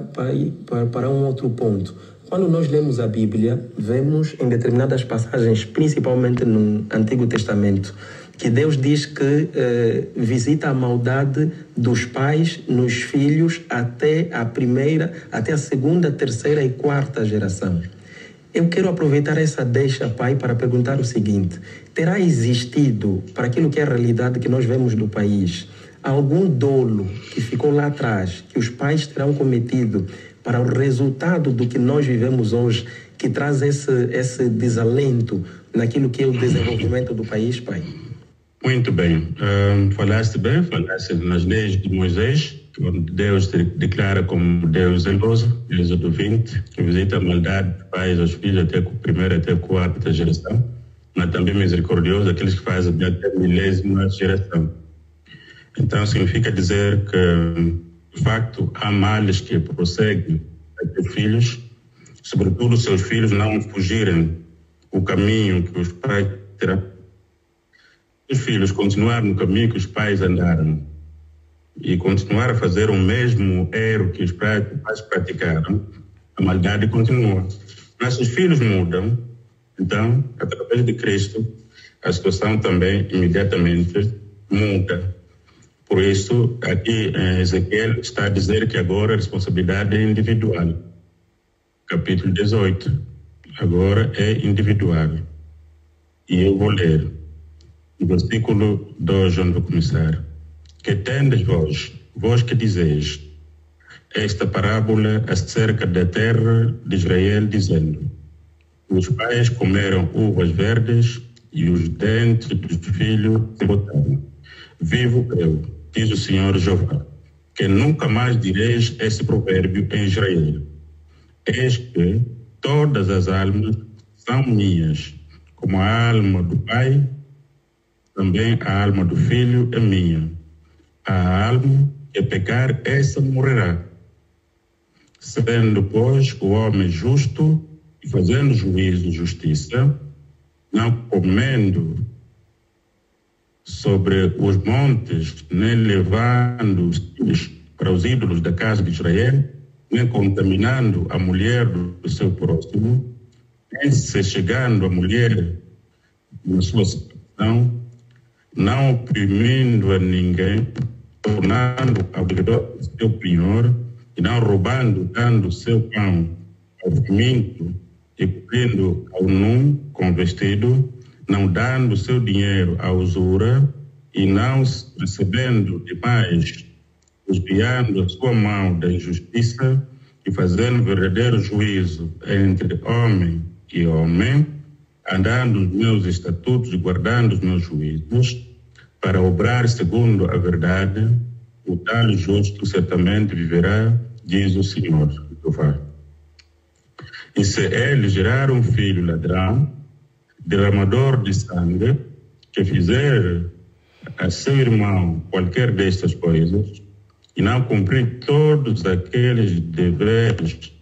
para um outro ponto. Quando nós lemos a Bíblia, vemos em determinadas passagens, principalmente no Antigo Testamento, que Deus diz que visita a maldade dos pais nos filhos até a segunda, terceira e quarta geração. Eu quero aproveitar essa deixa, Pai, para perguntar o seguinte: terá existido, para aquilo que é a realidade que nós vemos do país, algum dolo que ficou lá atrás, que os pais terão cometido para o resultado do que nós vivemos hoje, que traz esse desalento naquilo que é o desenvolvimento do país, pai? Muito bem. Falaste bem, falaste nas leis de Moisés, onde Deus declara como Deus zeloso, Êxodo 20, que visita a maldade dos pais aos filhos até a primeira até a quarta geração, mas também misericordioso aqueles que fazem até a milésima geração. Então significa dizer que, de facto, há males que prosseguem até os filhos, sobretudo seus filhos não fugirem o caminho que os pais terão. Os filhos continuar no caminho que os pais andaram e continuar a fazer o mesmo erro que os pais praticaram, a maldade continua. Mas se os filhos mudam, então, através de Cristo, a situação também imediatamente muda. Por isso, aqui em Ezequiel está a dizer que agora a responsabilidade é individual. Capítulo 18. Agora é individual. E eu vou ler. No versículo 2, onde vou começar. Que tendes vós que dizeis esta parábola acerca da terra de Israel, dizendo: os pais comeram uvas verdes e os dentes dos filhos se botaram. Vivo eu, diz o Senhor Jeová, que nunca mais direis esse provérbio em Israel. Eis que todas as almas são minhas, como a alma do pai, também a alma do filho é minha. A alma que pecar, essa morrerá. Sendo, pois, o homem justo e fazendo juízo e justiça, não comendo sobre os montes, nem levando os filhos para os ídolos da casa de Israel, nem contaminando a mulher do seu próximo, nem se chegando a mulher na sua situação, não oprimindo a ninguém, tornando ao devedor o seu penhor, e não roubando, dando o seu pão ao faminto, e cobrindo ao nu com vestido, não dando o seu dinheiro à usura, e não recebendo demais, desviando a sua mão da injustiça, e fazendo verdadeiro juízo entre homem e homem, andando nos meus estatutos e guardando os meus juízos, para obrar segundo a verdade, o tal justo certamente viverá, diz o Senhor Jeová. E se ele gerar um filho ladrão, derramador de sangue, que fizer a seu irmão qualquer destas coisas, e não cumprir todos aqueles deveres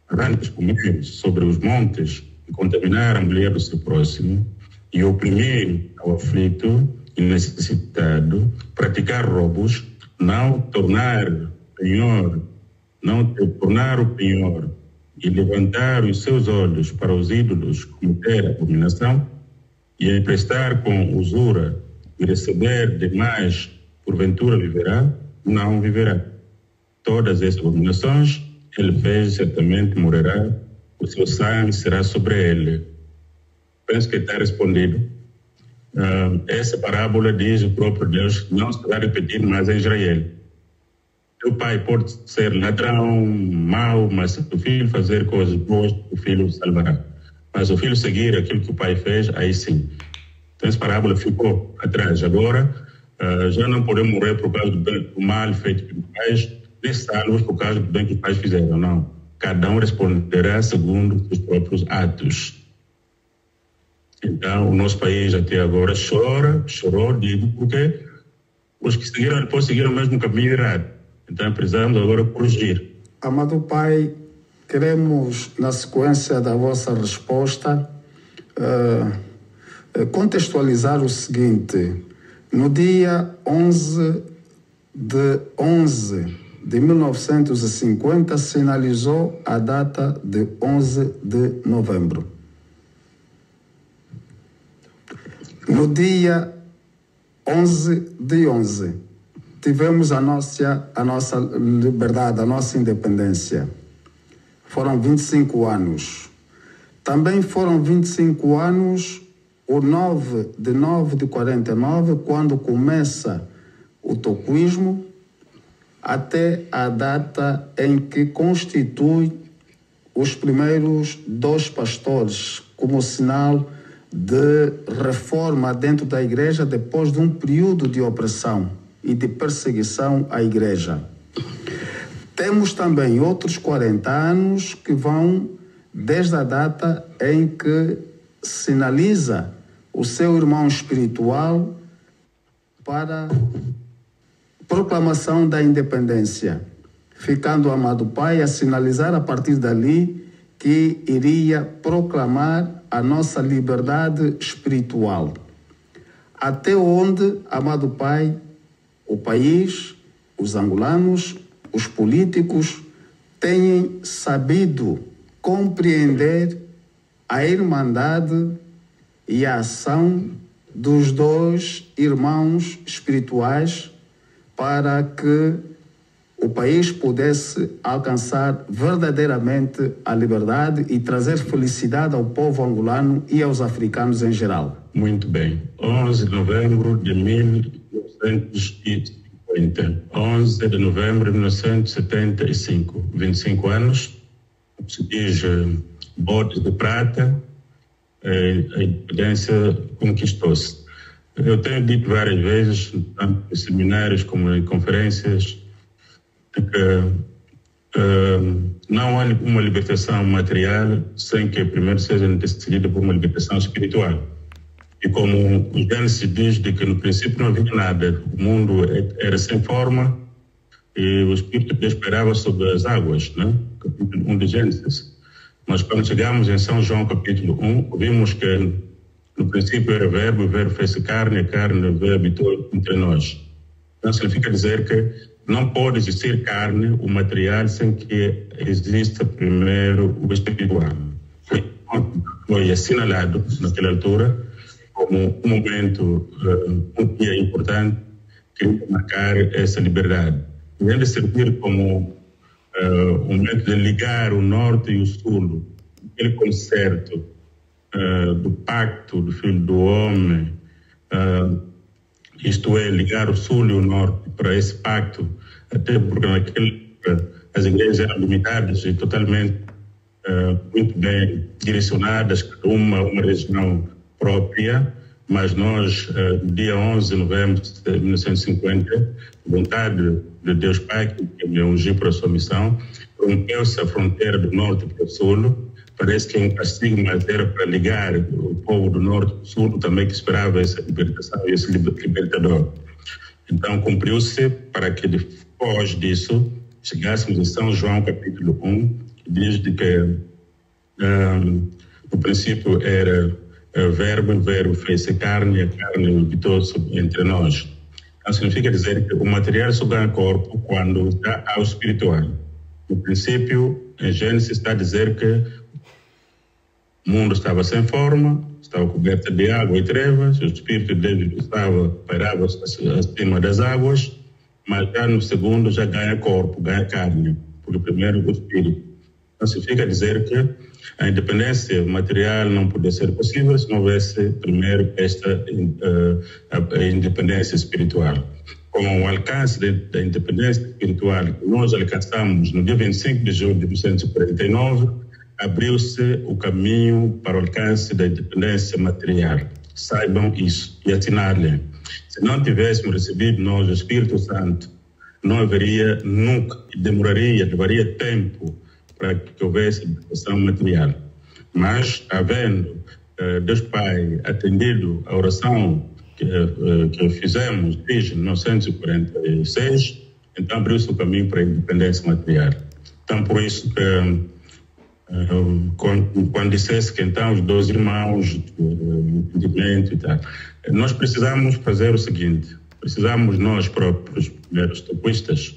antes comidos sobre os montes, e contaminar a mulher do seu próximo, e oprimir ao aflito e necessitado, praticar roubos, não tornar o penhor, e levantar os seus olhos para os ídolos, cometer abominação, e emprestar com usura, e receber demais, porventura viverá, não viverá. Todas essas abominações ele fez, certamente morrerá, o seu sangue será sobre ele. Penso que está respondido. Essa parábola diz o próprio Deus que não se vai repetir mais em Israel. O pai pode ser ladrão, mau, mas se o filho fazer coisas boas, o filho salvará. Mas o filho seguir aquilo que o pai fez, aí sim. Então essa parábola ficou atrás. Agora, já não podemos morrer por causa do mal feito pelos pais, nem salvos por causa do bem que os pais fizeram, não. Cada um responderá segundo os seus próprios atos. Então, o nosso país até agora chorou, digo, porque os que seguiram depois seguiram o mesmo caminho errado. Então, precisamos agora corrigir. Amado Pai, queremos, na sequência da vossa resposta, contextualizar o seguinte. No dia 11 de 1950, se sinalizou a data de 11 de novembro. No dia 11 de 11, tivemos a nossa liberdade, a nossa independência. Foram 25 anos. Também foram 25 anos o 9 de 49, quando começa o toquismo, até a data em que constitui os primeiros 2 pastores como sinal de reforma dentro da igreja depois de um período de opressão e de perseguição à igreja. Temos também outros 40 anos que vão desde a data em que sinaliza o seu irmão espiritual para proclamação da independência, ficando o amado Pai a sinalizar a partir dali que iria proclamar a nossa liberdade espiritual. Até onde, amado Pai, o país, os angolanos, os políticos têm sabido compreender a irmandade e a ação dos 2 irmãos espirituais para que o país pudesse alcançar verdadeiramente a liberdade e trazer felicidade ao povo angolano e aos africanos em geral. Muito bem. 11 de novembro de 1950. 11 de novembro de 1975. 25 anos. Se diz bote de prata, a independência conquistou-se. Eu tenho dito várias vezes, tanto em seminários como em conferências, que não há uma libertação material sem que primeiro seja antecedida por uma libertação espiritual. E como o Gênesis diz de que no princípio não havia nada, o mundo era sem forma e o Espírito de Deus pairava sobre as águas, né? Capítulo 1 de Gênesis. Mas quando chegamos em São João capítulo 1, vimos que no princípio era verbo, o verbo fez carne, a carne, o verbo habitou entre nós. Então significa dizer que não pode existir carne, o material, sem que exista primeiro o espiritual. Foi assinalado naquela altura como um momento, um dia importante que marcar essa liberdade. Além de servir como um momento de ligar o norte e o sul, aquele concerto do pacto do Filho do Homem, isto é, ligar o sul e o norte para esse pacto, até porque as igrejas eram limitadas e totalmente muito bem direcionadas, cada uma região própria, mas nós, dia 11 de novembro de 1950, vontade de Deus Pai, que me ungiu para a sua missão, rompeu-se a fronteira do norte para o sul. Parece que um castigo, mas era para ligar o povo do norte e do sul também, que esperava essa libertação e esse libertador. Então, cumpriu-se para que depois disso chegássemos em São João capítulo 1, que diz de que no princípio era verbo, o verbo fez-se carne, a carne habitou entre nós. Então, significa dizer que o material só ganha corpo quando está ao espiritual. No princípio, em Gênesis está a dizer que o mundo estava sem forma, estava coberto de água e trevas, o Espírito de Deus pairava acima das águas, mas já no segundo já ganha corpo, ganha carne, porque primeiro o Espírito. Então significa dizer que a independência material não podia ser possível se não houvesse primeiro esta a independência espiritual. Com o alcance da independência espiritual que nós alcançamos no dia 25 de julho de 1949, abriu-se o caminho para o alcance da independência material. Saibam isso e assinalem. Se não tivéssemos recebido nós o Espírito Santo, não haveria nunca, levaria tempo para que houvesse libertação material. Mas, havendo Deus Pai atendido a oração que fizemos desde 1946, então abriu-se o caminho para a independência material. Então, por isso que quando dissesse que então os 2 irmãos, entendimento e tal, nós precisamos fazer o seguinte: precisamos nós próprios, primeiros topistas,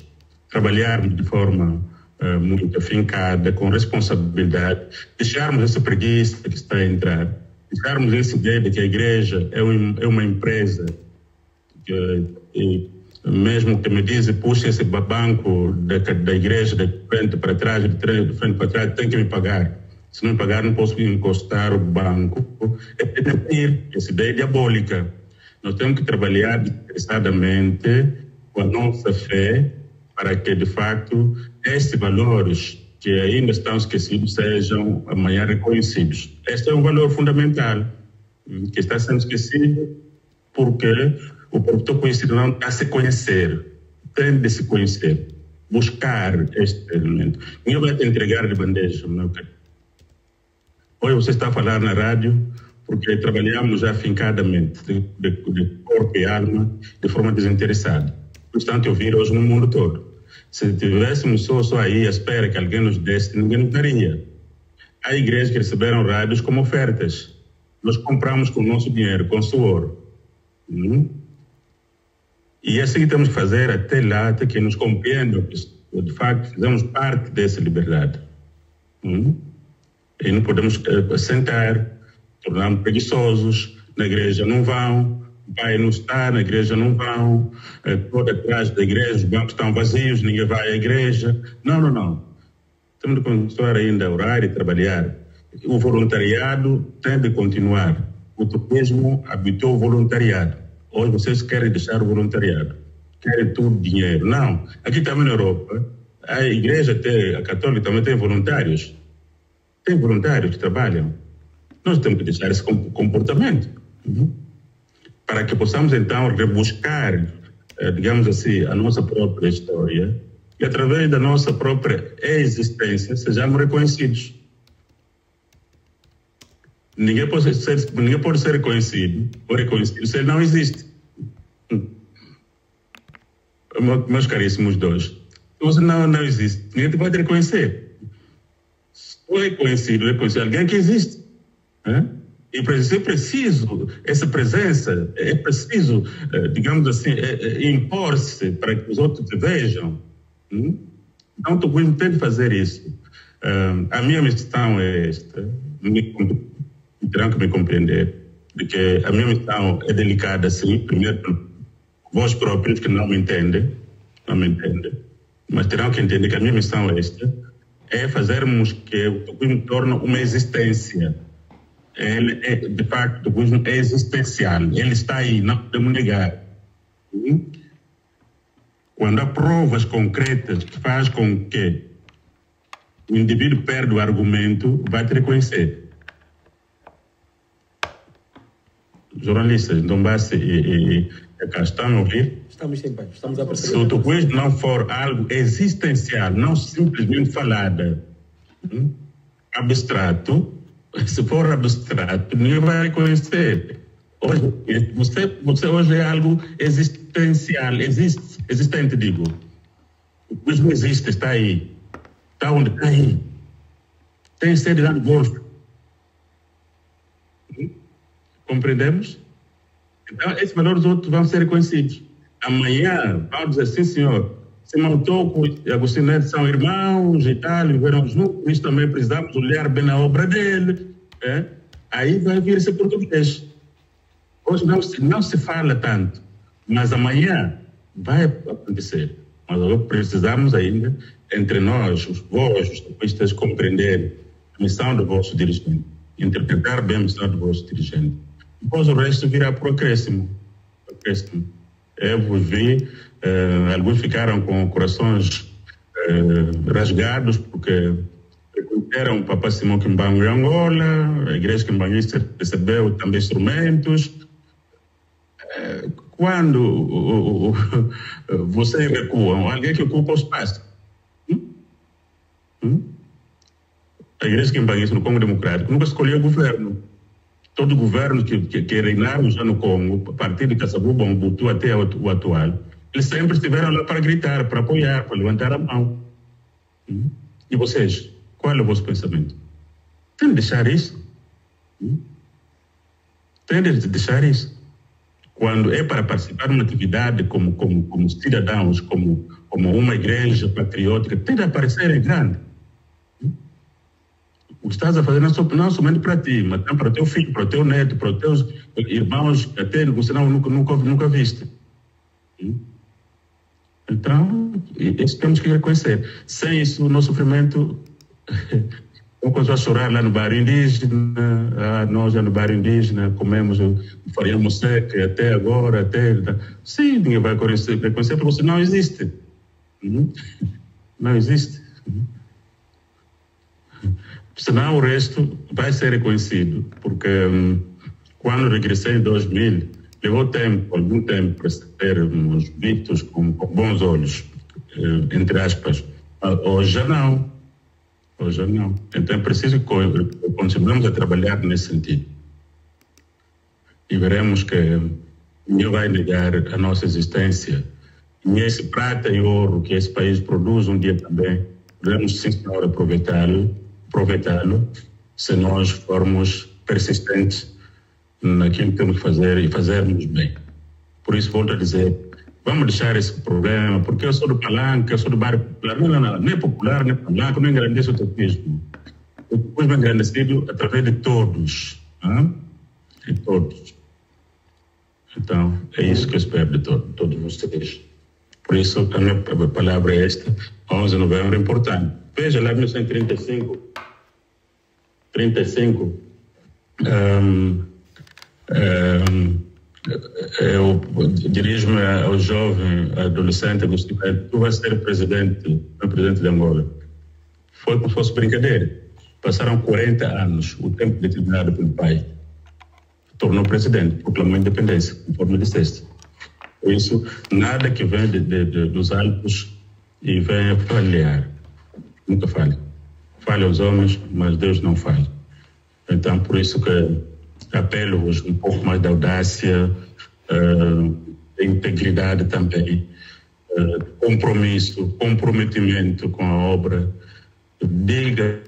trabalharmos de forma muito afincada, com responsabilidade, deixarmos essa preguiça que está a entrar, deixarmos essa ideia de que a igreja é uma empresa, mesmo que me dizem, puxa esse banco da igreja de frente para trás, de frente para trás, tem que me pagar. Se não me pagar, não posso encostar o banco. É mentir, essa ideia é diabólica. Nós temos que trabalhar interessadamente com a nossa fé para que, de facto, estes valores que ainda estão esquecidos sejam amanhã reconhecidos. Este é um valor fundamental que está sendo esquecido porque o produtor conhecido não está a se conhecer, tem de se conhecer, buscar este elemento. Ninguém vai te entregar de bandeja, meu querido. Hoje você está a falar na rádio porque trabalhamos já afincadamente, de corpo e alma, de forma desinteressada. Portanto, ouvir hoje no mundo todo. Se tivéssemos só aí à espera que alguém nos desse, ninguém nos daria. Há igrejas que receberam rádios como ofertas. Nós compramos com o nosso dinheiro, com suor. E é assim que temos que fazer até lá, até que nos compreendam que, de facto, fizemos parte dessa liberdade. E não podemos sentar, tornarmos preguiçosos, na igreja não vão, o pai não está, na igreja não vão, por atrás da igreja os bancos estão vazios, ninguém vai à igreja. Não. Temos de continuar ainda a orar e trabalhar. O voluntariado tem de continuar. O turismo habitou o voluntariado. Hoje vocês querem deixar o voluntariado, querem tudo dinheiro. Não, aqui também na Europa, a igreja, a católica também tem voluntários. Tem voluntários que trabalham. Nós temos que deixar esse comportamento. Para que possamos então rebuscar, digamos assim, a nossa própria história e através da nossa própria existência sejamos reconhecidos. Ninguém pode ser reconhecido ou reconhecido se ele não existe. Meus caríssimos dois, se você não existe, ninguém te vai te reconhecer. Se for reconhecido, alguém que existe. E é preciso essa presença, é preciso, digamos assim, impor-se para que os outros te vejam. Então, tu tem de fazer isso. A minha missão é esta, terão que me compreender, de que a minha missão é delicada, sim, primeiro, vós próprios que não me entendem, mas terão que entender que a minha missão é esta, é fazermos que o tucuísmo torne uma existência. Ele é, de facto, o tucuísmo é existencial, ele está aí, não podemos negar. Quando há provas concretas que faz com que o indivíduo perde o argumento, vai te reconhecer. Jornalistas, Dombasse e cá, estão a ouvir? Estamos sim, pai. Estamos a perceber. Se o tucuísmo não for algo existencial, não simplesmente falada, abstrato, se for abstrato, ninguém vai reconhecer. Hoje, você hoje é algo existencial, existente, digo. O tucuísmo existe, está aí. Está onde? Está aí. Tem sede lá no Golfo. Compreendemos? Então, esses valores outros vão ser reconhecidos. Amanhã, vamos dizer assim, senhor, se Montoco e Agostinho Neto são irmãos e tal, viveram juntos, isso também precisamos olhar bem na obra dele. Aí vai vir esse português. Hoje não se fala tanto, mas amanhã vai acontecer. Mas agora precisamos ainda, entre nós, os tucuistas, compreender a missão do vosso dirigente, interpretar bem a missão do vosso dirigente. Depois o resto virá por acréscimo. Eu vos vi, alguns ficaram com corações rasgados porque reconheceram o Papa Simão Kimbangu em Angola, a igreja quimbanguista recebeu também instrumentos. Quando vocês recuam, alguém que ocupa o espaço. A igreja quimbanguista no Congo Democrático nunca escolheu o governo. Todo governo que reinaram já no Congo, a partir de Kasavuba, Mobutu até o atual, eles sempre estiveram lá para gritar, para apoiar, para levantar a mão. E vocês, qual é o vosso pensamento? Tem de deixar isso? Tem de deixar isso? Quando é para participar de uma atividade como cidadãos, como uma igreja patriótica, tem de aparecer em grande. O que estás a fazer não somente para ti, mas também para o teu filho, para o teu neto, para os teus irmãos, até você nunca viste. Então, isso temos que reconhecer. Sem isso, o nosso sofrimento... Vamos começar a chorar lá no bairro indígena, nós já no bairro indígena comemos farinha moceca até agora, Sim, ninguém vai reconhecer porque você não existe. Não existe. Senão o resto vai ser reconhecido, porque quando regressei em 2000, levou algum tempo para sermos vistos com bons olhos, entre aspas. Hoje já não. Então é preciso que continuemos a trabalhar nesse sentido. E veremos que ninguém vai negar a nossa existência. E esse prata e ouro que esse país produz um dia também, devemos sim, senhor, aproveitá-lo, se nós formos persistentes naquilo que temos que fazer e fazermos bem. Por isso, volto a dizer, vamos deixar esse problema, porque eu sou do palanque, eu sou do bairro popular. Não, nem popular, nem palanque, não engrandeço o tepismo. Eu depois me engrandecido através de todos. De todos. Então, é isso que eu espero de todos vocês. Por isso, a minha palavra é esta, 11 de novembro é importante. Veja lá, 1935, eu dirijo-me ao jovem adolescente Agostinho, tu vais ser presidente de Angola. Foi como se fosse brincadeira. Passaram 40 anos, o tempo determinado pelo pai. Tornou presidente, proclamou a independência, conforme disseste. Por isso, nada que vem dos altos e venha falhar. Nunca falha. Falha os homens, mas Deus não falha. Então, por isso que apelo-vos um pouco mais de audácia, de integridade também, comprometimento com a obra. Diga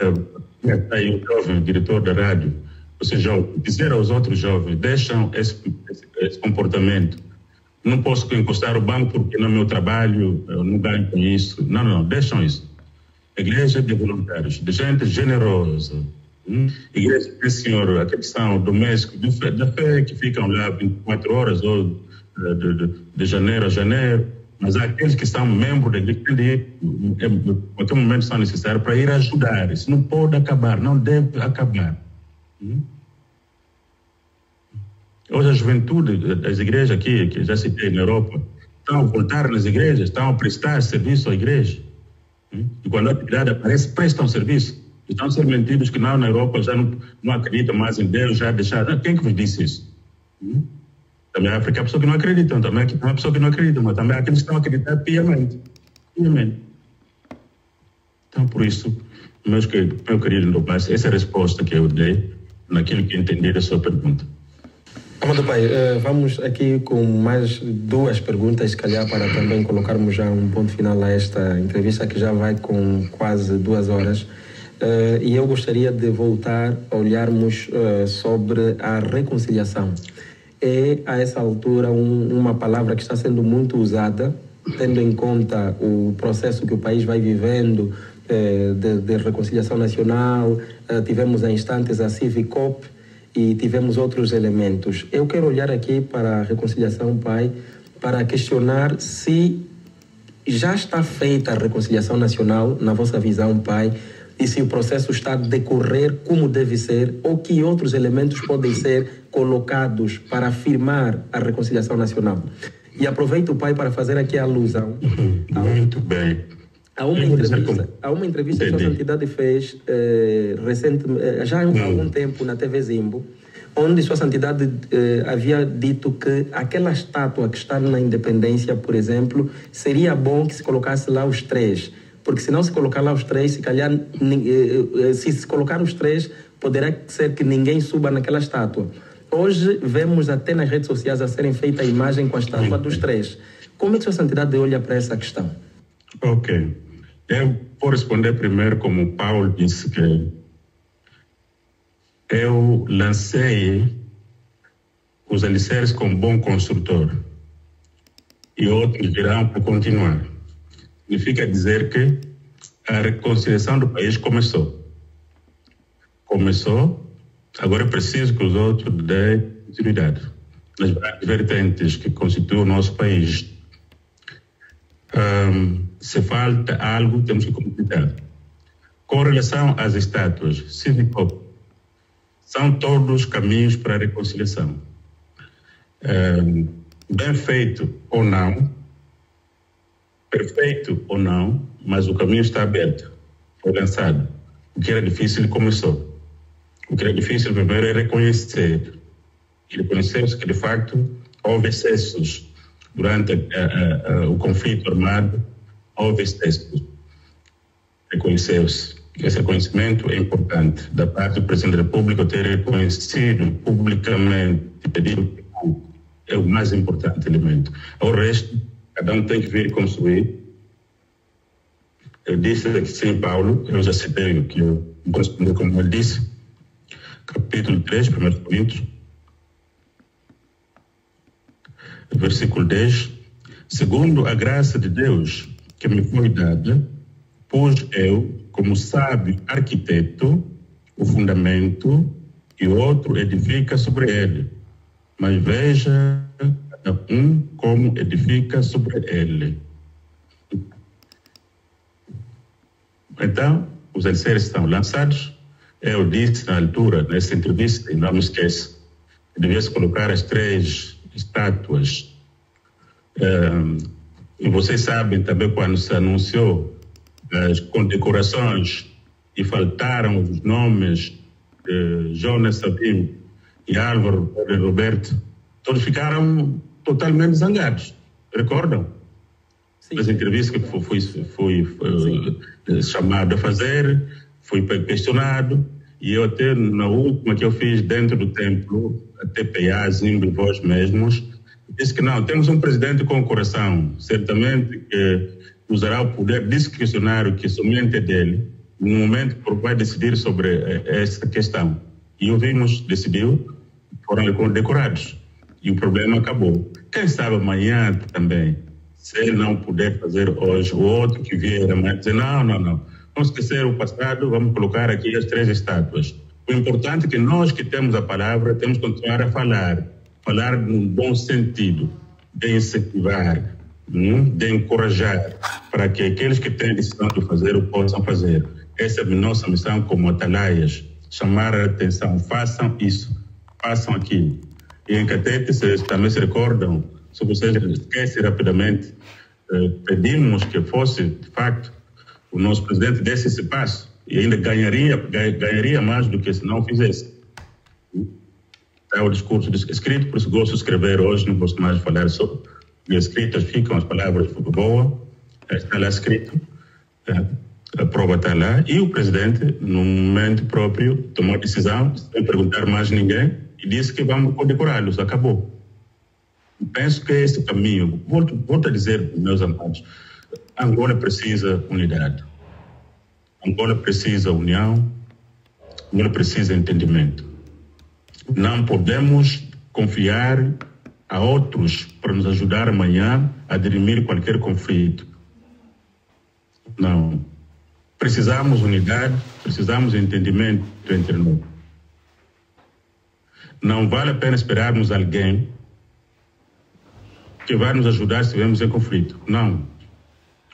aí o jovem diretor da rádio, ou seja, dizer aos outros jovens, deixam esse comportamento. Não posso encostar o banco porque no meu trabalho eu não ganho com isso. Não, deixam isso. Igreja de voluntários, de gente generosa. Igreja de Senhor, aqueles que são domésticos, da fé, que ficam lá 24 horas, ou de janeiro a janeiro, mas há aqueles que são membros da igreja, que em qualquer momento são necessários para ir ajudar. Isso não pode acabar, não deve acabar. Hoje a juventude das igrejas aqui, que já citei na Europa, estão a voltar nas igrejas, estão a prestar serviço à igreja. E quando a atividade aparece, prestam serviço. Estão a ser mentidos que não, na Europa já não acreditam mais em Deus, já deixaram. Quem que vos disse isso? Também a África há pessoas que não acreditam, também aqui há pessoas que não acreditam, mas também há aqueles que estão a acreditar piamente. Então, por isso, meu querido Ndobasi, essa é a resposta que eu dei naquilo que entendi da sua pergunta. Amado Pai, vamos aqui com mais 2 perguntas, se calhar, para também colocarmos já um ponto final a esta entrevista, que já vai com quase 2 horas. E eu gostaria de voltar a olharmos sobre a reconciliação. É, a essa altura, uma palavra que está sendo muito usada, tendo em conta o processo que o país vai vivendo de reconciliação nacional. Tivemos há instantes a Civicop e tivemos outros elementos. Eu quero olhar aqui para a reconciliação, Pai, para questionar se já está feita a reconciliação nacional, na vossa visão, Pai, e se o processo está a decorrer como deve ser, ou que outros elementos podem ser colocados para afirmar a reconciliação nacional. E aproveito, Pai, para fazer aqui a alusão. Muito bem. Há uma entrevista que a Sua Santidade fez já há algum tempo na TV Zimbo, onde Sua Santidade havia dito que aquela estátua que está na Independência, por exemplo, seria bom que se colocasse lá os 3. Porque se não se colocar lá os 3, se calhar, se colocar os 3, poderá ser que ninguém suba naquela estátua. Hoje vemos até nas redes sociais a serem feita a imagem com a estátua dos 3. Como é que Sua Santidade olha para essa questão? Ok. Eu vou responder primeiro como Paulo disse, que eu lancei os alicerces como bom construtor e outros virão para continuar. Significa dizer que a reconciliação do país começou. Agora é preciso que os outros deem continuidade nas várias vertentes que constituem o nosso país. Se falta algo, temos que completar. Com relação às estátuas, Civicop, são todos caminhos para a reconciliação. Bem feito ou não, perfeito ou não, mas o caminho está aberto, foi lançado. O que era difícil começou. O que era difícil primeiro é reconhecer que de facto houve excessos durante o conflito armado, houve excessos. Reconheceu-se. Esse reconhecimento é importante da parte do Presidente da República, ter reconhecido publicamente e pedido é o mais importante elemento. O resto, cada um tem que vir construir. Eu disse aqui sim, Paulo, eu já citei o que eu correspondi como ele disse, capítulo 3, 1 Coríntios, versículo 10. Segundo a graça de Deus que me foi dada, pus eu, como sábio arquiteto, o fundamento e outro edifica sobre ele. Mas veja cada um como edifica sobre ele. Então, os alicerces estão lançados. Eu disse na altura, nessa entrevista, e não me esqueço, que devia-se colocar as 3 estátuas. E vocês sabem também, quando se anunciou as condecorações e faltaram os nomes de Jonas Sabino e Álvaro Roberto, todos ficaram totalmente zangados. Recordam? Sim. As entrevistas que fui chamado a fazer, fui questionado, e eu até na última que eu fiz dentro do templo, até PAs, de vós mesmos, disse que não, temos um presidente com coração, certamente que usará o poder discricionário que somente é dele, no momento que vai decidir sobre essa questão. E ouvimos, decidiu, foram condecorados. E o problema acabou. Quem sabe amanhã também, se ele não puder fazer hoje, o outro que vier amanhã dizer, não, vamos esquecer o passado, vamos colocar aqui as 3 estátuas. O importante é que nós que temos a palavra, temos que continuar a falar num bom sentido, de incentivar, de encorajar, para que aqueles que têm a decisão de fazer o possam fazer. Essa é a nossa missão como atalaias, chamar a atenção, façam isso, façam aquilo. E em Catete, vocês também se recordam, se vocês esquecem rapidamente, pedimos que fosse, de facto, o nosso presidente desse esse passo, e ainda ganharia mais do que se não fizesse. É o discurso escrito, por isso gosto de escrever hoje, não gosto mais de falar sobre. E escritas ficam as palavras boa, está lá escrito, a prova está lá, e o presidente, no momento próprio, tomou a decisão, sem perguntar mais ninguém, e disse que vamos condecorá-los, acabou. Penso que é esse caminho. Volto a dizer, meus amados, Angola precisa unidade, Angola precisa união, Angola precisa entendimento. Não podemos confiar a outros para nos ajudar amanhã a dirimir qualquer conflito. Não. Precisamos unidade, precisamos entendimento entre nós. Não vale a pena esperarmos alguém que vai nos ajudar se estivermos em conflito. Não.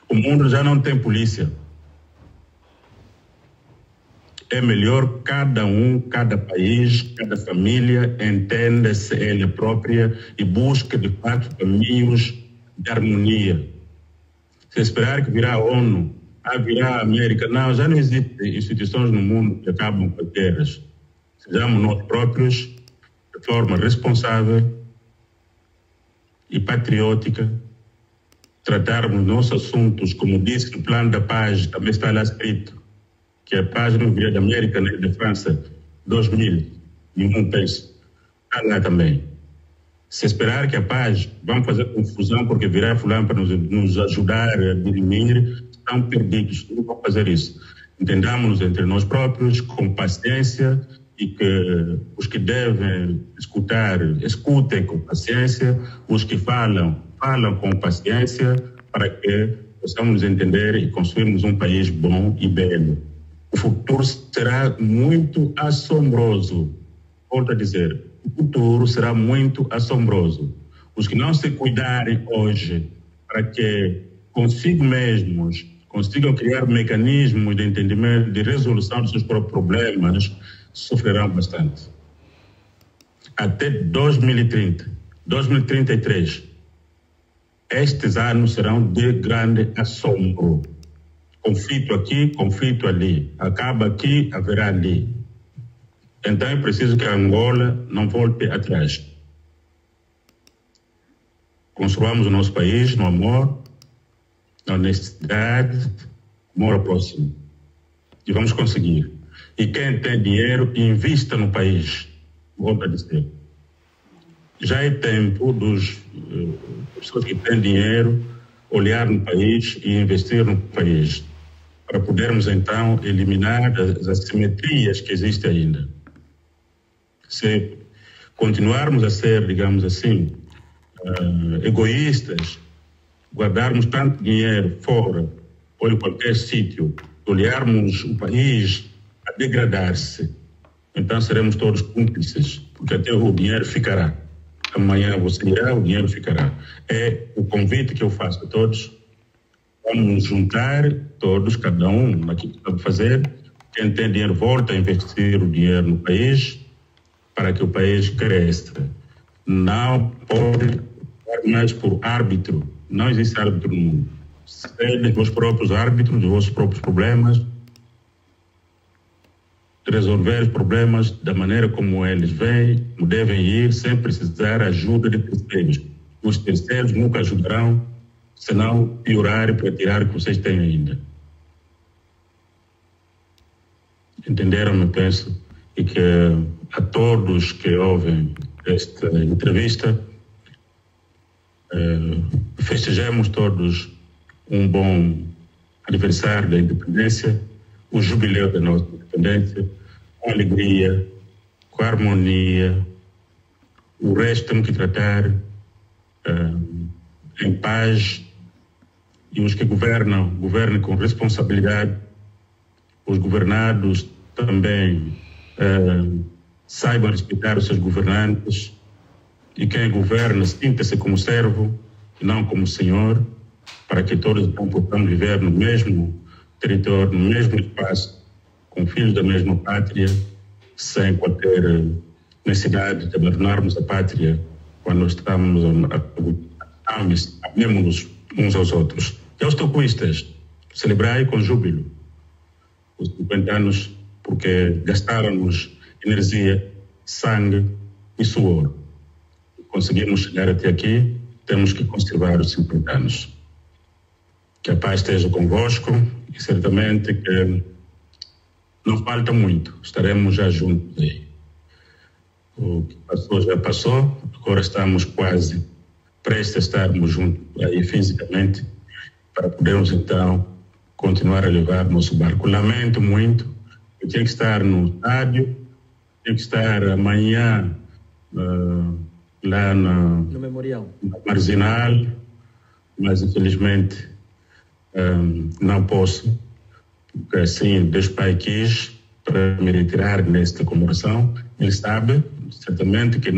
O mundo já não tem polícia. É melhor cada país, cada família entenda-se ela própria e busque de fato caminhos de harmonia. Se esperar que virá a ONU, virá a América, não, já não existem instituições no mundo que acabam com as guerras. Sejamos nós próprios, de forma responsável e patriótica, tratarmos nossos assuntos, como disse o Plano da Paz, também está lá escrito, que a paz não viria da América, nem da França, 2001, penso. Está lá também. Se esperar que a paz, vamos fazer confusão porque virá fulano para nos ajudar a dirimir, estão perdidos. Não vamos fazer isso. Entendamos-nos entre nós próprios, com paciência, e que os que devem escutar, escutem com paciência, os que falam com paciência, para que possamos entender e construirmos um país bom e belo. O futuro será muito assombroso. Volto a dizer, o futuro será muito assombroso. Os que não se cuidarem hoje para que consigo mesmos consigam criar mecanismos de entendimento, de resolução dos seus próprios problemas, sofrerão bastante. Até 2030, 2033, estes anos serão de grande assombro. conflito aqui, conflito ali. Acaba aqui, haverá ali. Então é preciso que a Angola não volte atrás. Construamos o nosso país no amor, na honestidade, amor ao próximo. E vamos conseguir. E quem tem dinheiro, invista no país. Volto a dizer. Já é tempo das pessoas que têm dinheiro olhar no país e investir no país, para podermos então eliminar as assimetrias que existem ainda. Se continuarmos a ser, digamos assim, egoístas, guardarmos tanto dinheiro fora ou em qualquer sítio, olharmos o país a degradar-se, então seremos todos cúmplices, porque até o dinheiro ficará. Amanhã você irá, o dinheiro ficará. É o convite que eu faço a todos. Vamos juntar todos, cada um naquilo que sabe fazer. Quem tem dinheiro volta a investir o dinheiro no país para que o país cresça. Não pode ficar mais por árbitro. Não existe árbitro no mundo. Serem os próprios árbitros dos vossos próprios problemas, resolver os problemas da maneira como eles vêm, devem ir, sem precisar da ajuda de terceiros. Os terceiros nunca ajudarão, senão piorar para tirar o que vocês têm ainda. Entenderam-me, penso, e que a todos que ouvem esta entrevista, festejemos todos um bom aniversário da independência, o jubileu da nossa independência, com alegria, com harmonia. O resto temos que tratar em paz, e os que governam, governem com responsabilidade. Os governados também saibam respeitar os seus governantes, e quem governa sinta-se como servo e não como senhor, para que todos então possamos viver no mesmo território, no mesmo espaço, com filhos da mesma pátria, sem qualquer necessidade de abandonarmos a pátria quando estamos amemos uns aos outros. E aos tocuistas, celebrai com júbilo os 50 anos, porque gastaram-nos energia, sangue e suor. Conseguimos chegar até aqui, temos que conservar os 50 anos. Que a paz esteja convosco, e certamente que não falta muito, estaremos já juntos aí. O que passou já passou, agora estamos quase prestes a estarmos juntos aí fisicamente, para podermos então continuar a levar nosso barco. Lamento muito, eu tinha que estar no estádio, tinha que estar amanhã lá no Memorial, na Marginal, mas infelizmente não posso, porque assim Deus Pai quis para me retirar nesta comemoração. Ele sabe certamente que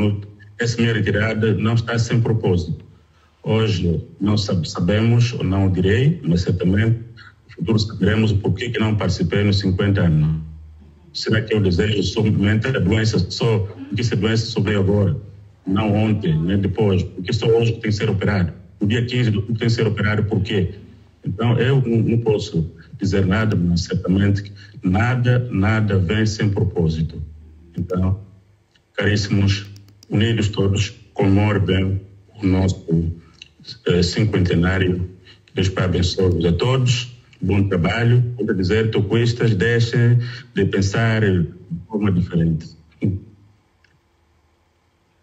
essa minha retirada não está sem propósito. Hoje não sabemos, ou não direi, mas certamente no futuro saberemos o porquê que não participei nos 50 anos. Será que eu desejo somente a doença só, porque essa doença só veio agora, não ontem, nem depois, porque só hoje tem que ser operado. No dia 15 de outubro tem que ser operado, por quê? Então, eu não posso dizer nada, mas certamente nada vem sem propósito. Então, caríssimos, unidos todos, comemore bem o nosso cinquentenário. Deus Pai abençoe-vos a todos. Bom trabalho. Vou dizer, tocuistas, deixem de pensar de forma diferente.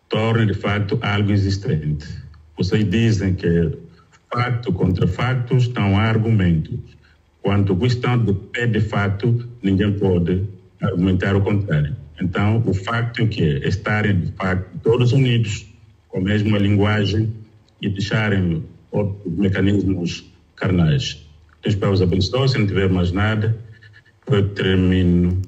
Tornem, de facto, algo existente. Vocês dizem que facto contra factos não há argumentos. Quando questão de pé de facto, ninguém pode argumentar o contrário. Então, o facto é que é estarem, de facto, todos unidos com a mesma linguagem e deixarem outros mecanismos carnais. Deus Pai os abençoe. Se não tiver mais nada, eu termino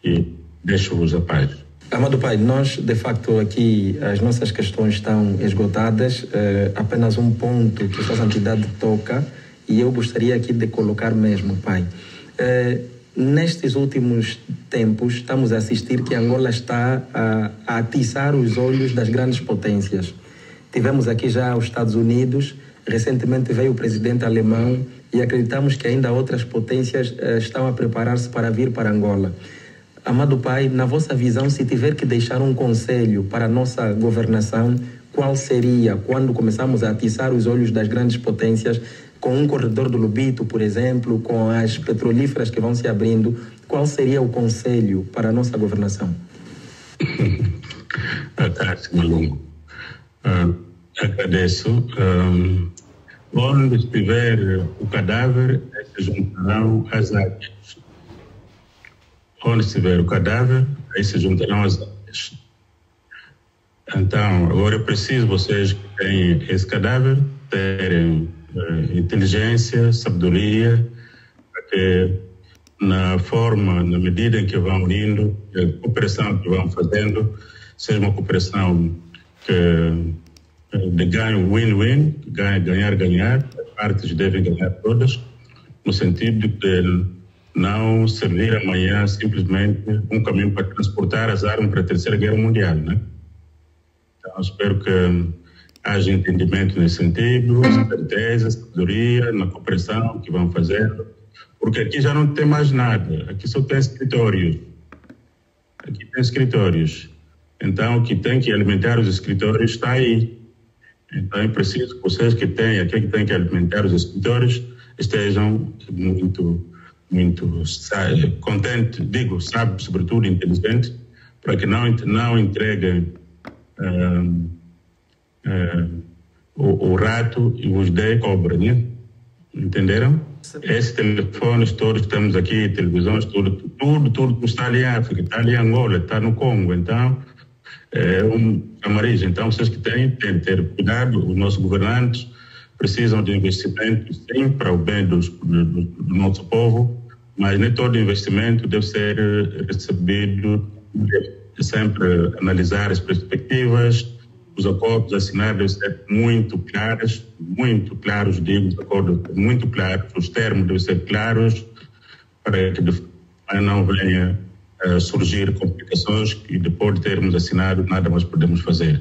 e deixo-vos a paz. Amado Pai, nós, de facto, aqui as nossas questões estão esgotadas. Apenas um ponto que a Sua Santidade toca, e eu gostaria aqui de colocar mesmo, Pai. Nestes últimos tempos, estamos a assistir que Angola está a atiçar os olhos das grandes potências. Tivemos aqui já os Estados Unidos Recentemente veio o presidente alemão e acreditamos que ainda outras potências estão a preparar-se para vir para Angola. Amado Pai, na vossa visão, se tiver que deixar um conselho para a nossa governação, qual seria, quando começamos a atiçar os olhos das grandes potências, com um corredor do Lubito, por exemplo, com as petrolíferas que vão se abrindo, qual seria o conselho para a nossa governação? Malungo. Agradeço. Onde estiver o cadáver, se juntarão as águias. Onde estiver o cadáver, aí se juntarão as águias. Então, agora é preciso vocês que têm esse cadáver terem inteligência, sabedoria, para que na forma, na medida em que vão unindo, a cooperação que vão fazendo, seja uma cooperação de ganho win-win, ganhar, as partes devem ganhar todas, no sentido de não servir amanhã simplesmente um caminho para transportar as armas para a Terceira Guerra Mundial, né? Então, espero que haja entendimento nesse sentido, certeza, sabedoria, na cooperação que vão fazendo, porque aqui já não tem mais nada, aqui só tem escritórios. Aqui tem escritórios. Então, o que tem que alimentar os escritórios está aí. Então, é preciso que vocês que têm que alimentar os escritórios estejam muito contentes, sábios, sobretudo inteligentes, para que não entreguem o rato e os dê cobra, né? Entenderam? Esses telefones todos que temos aqui, televisões, tudo está ali em África, está ali em Angola, está no Congo. Então, é um camariz. Então, vocês que têm que ter cuidado, os nossos governantes precisam de investimentos, sim, para o bem do nosso povo, mas nem todo investimento deve ser recebido, sempre analisar as perspectivas. Os acordos assinados devem ser muito claros, digo, os acordos muito claros, os termos devem ser claros, para que não venha a surgir complicações e depois de termos assinado nada mais podemos fazer.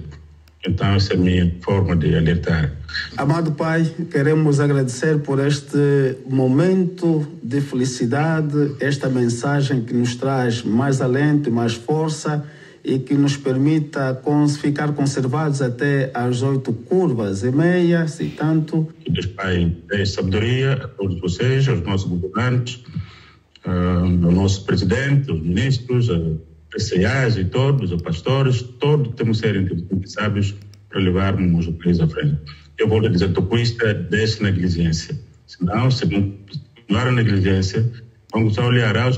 Então essa é a minha forma de alertar. Amado Pai, queremos agradecer por este momento de felicidade, esta mensagem que nos traz mais alento e mais força, e que nos permita ficar conservados até às 8h30, e tanto. Que Deus Pai dê sabedoria a todos vocês, aos nossos governantes, ao nosso presidente, aos ministros, aos PCAs e todos, os pastores, todos temos que ser inteligentes e sábios para levarmos o país à frente. Eu vou lhe dizer, topoista dessa negligência. Senão, se não há negligência, vamos só olhar aos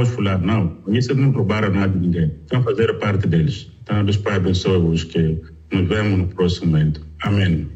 fulanos. Não, isso não roubaram nada de ninguém. Estão a fazer parte deles. Então, Deus Pai abençoe-vos, que nos vemos no próximo momento. Amém.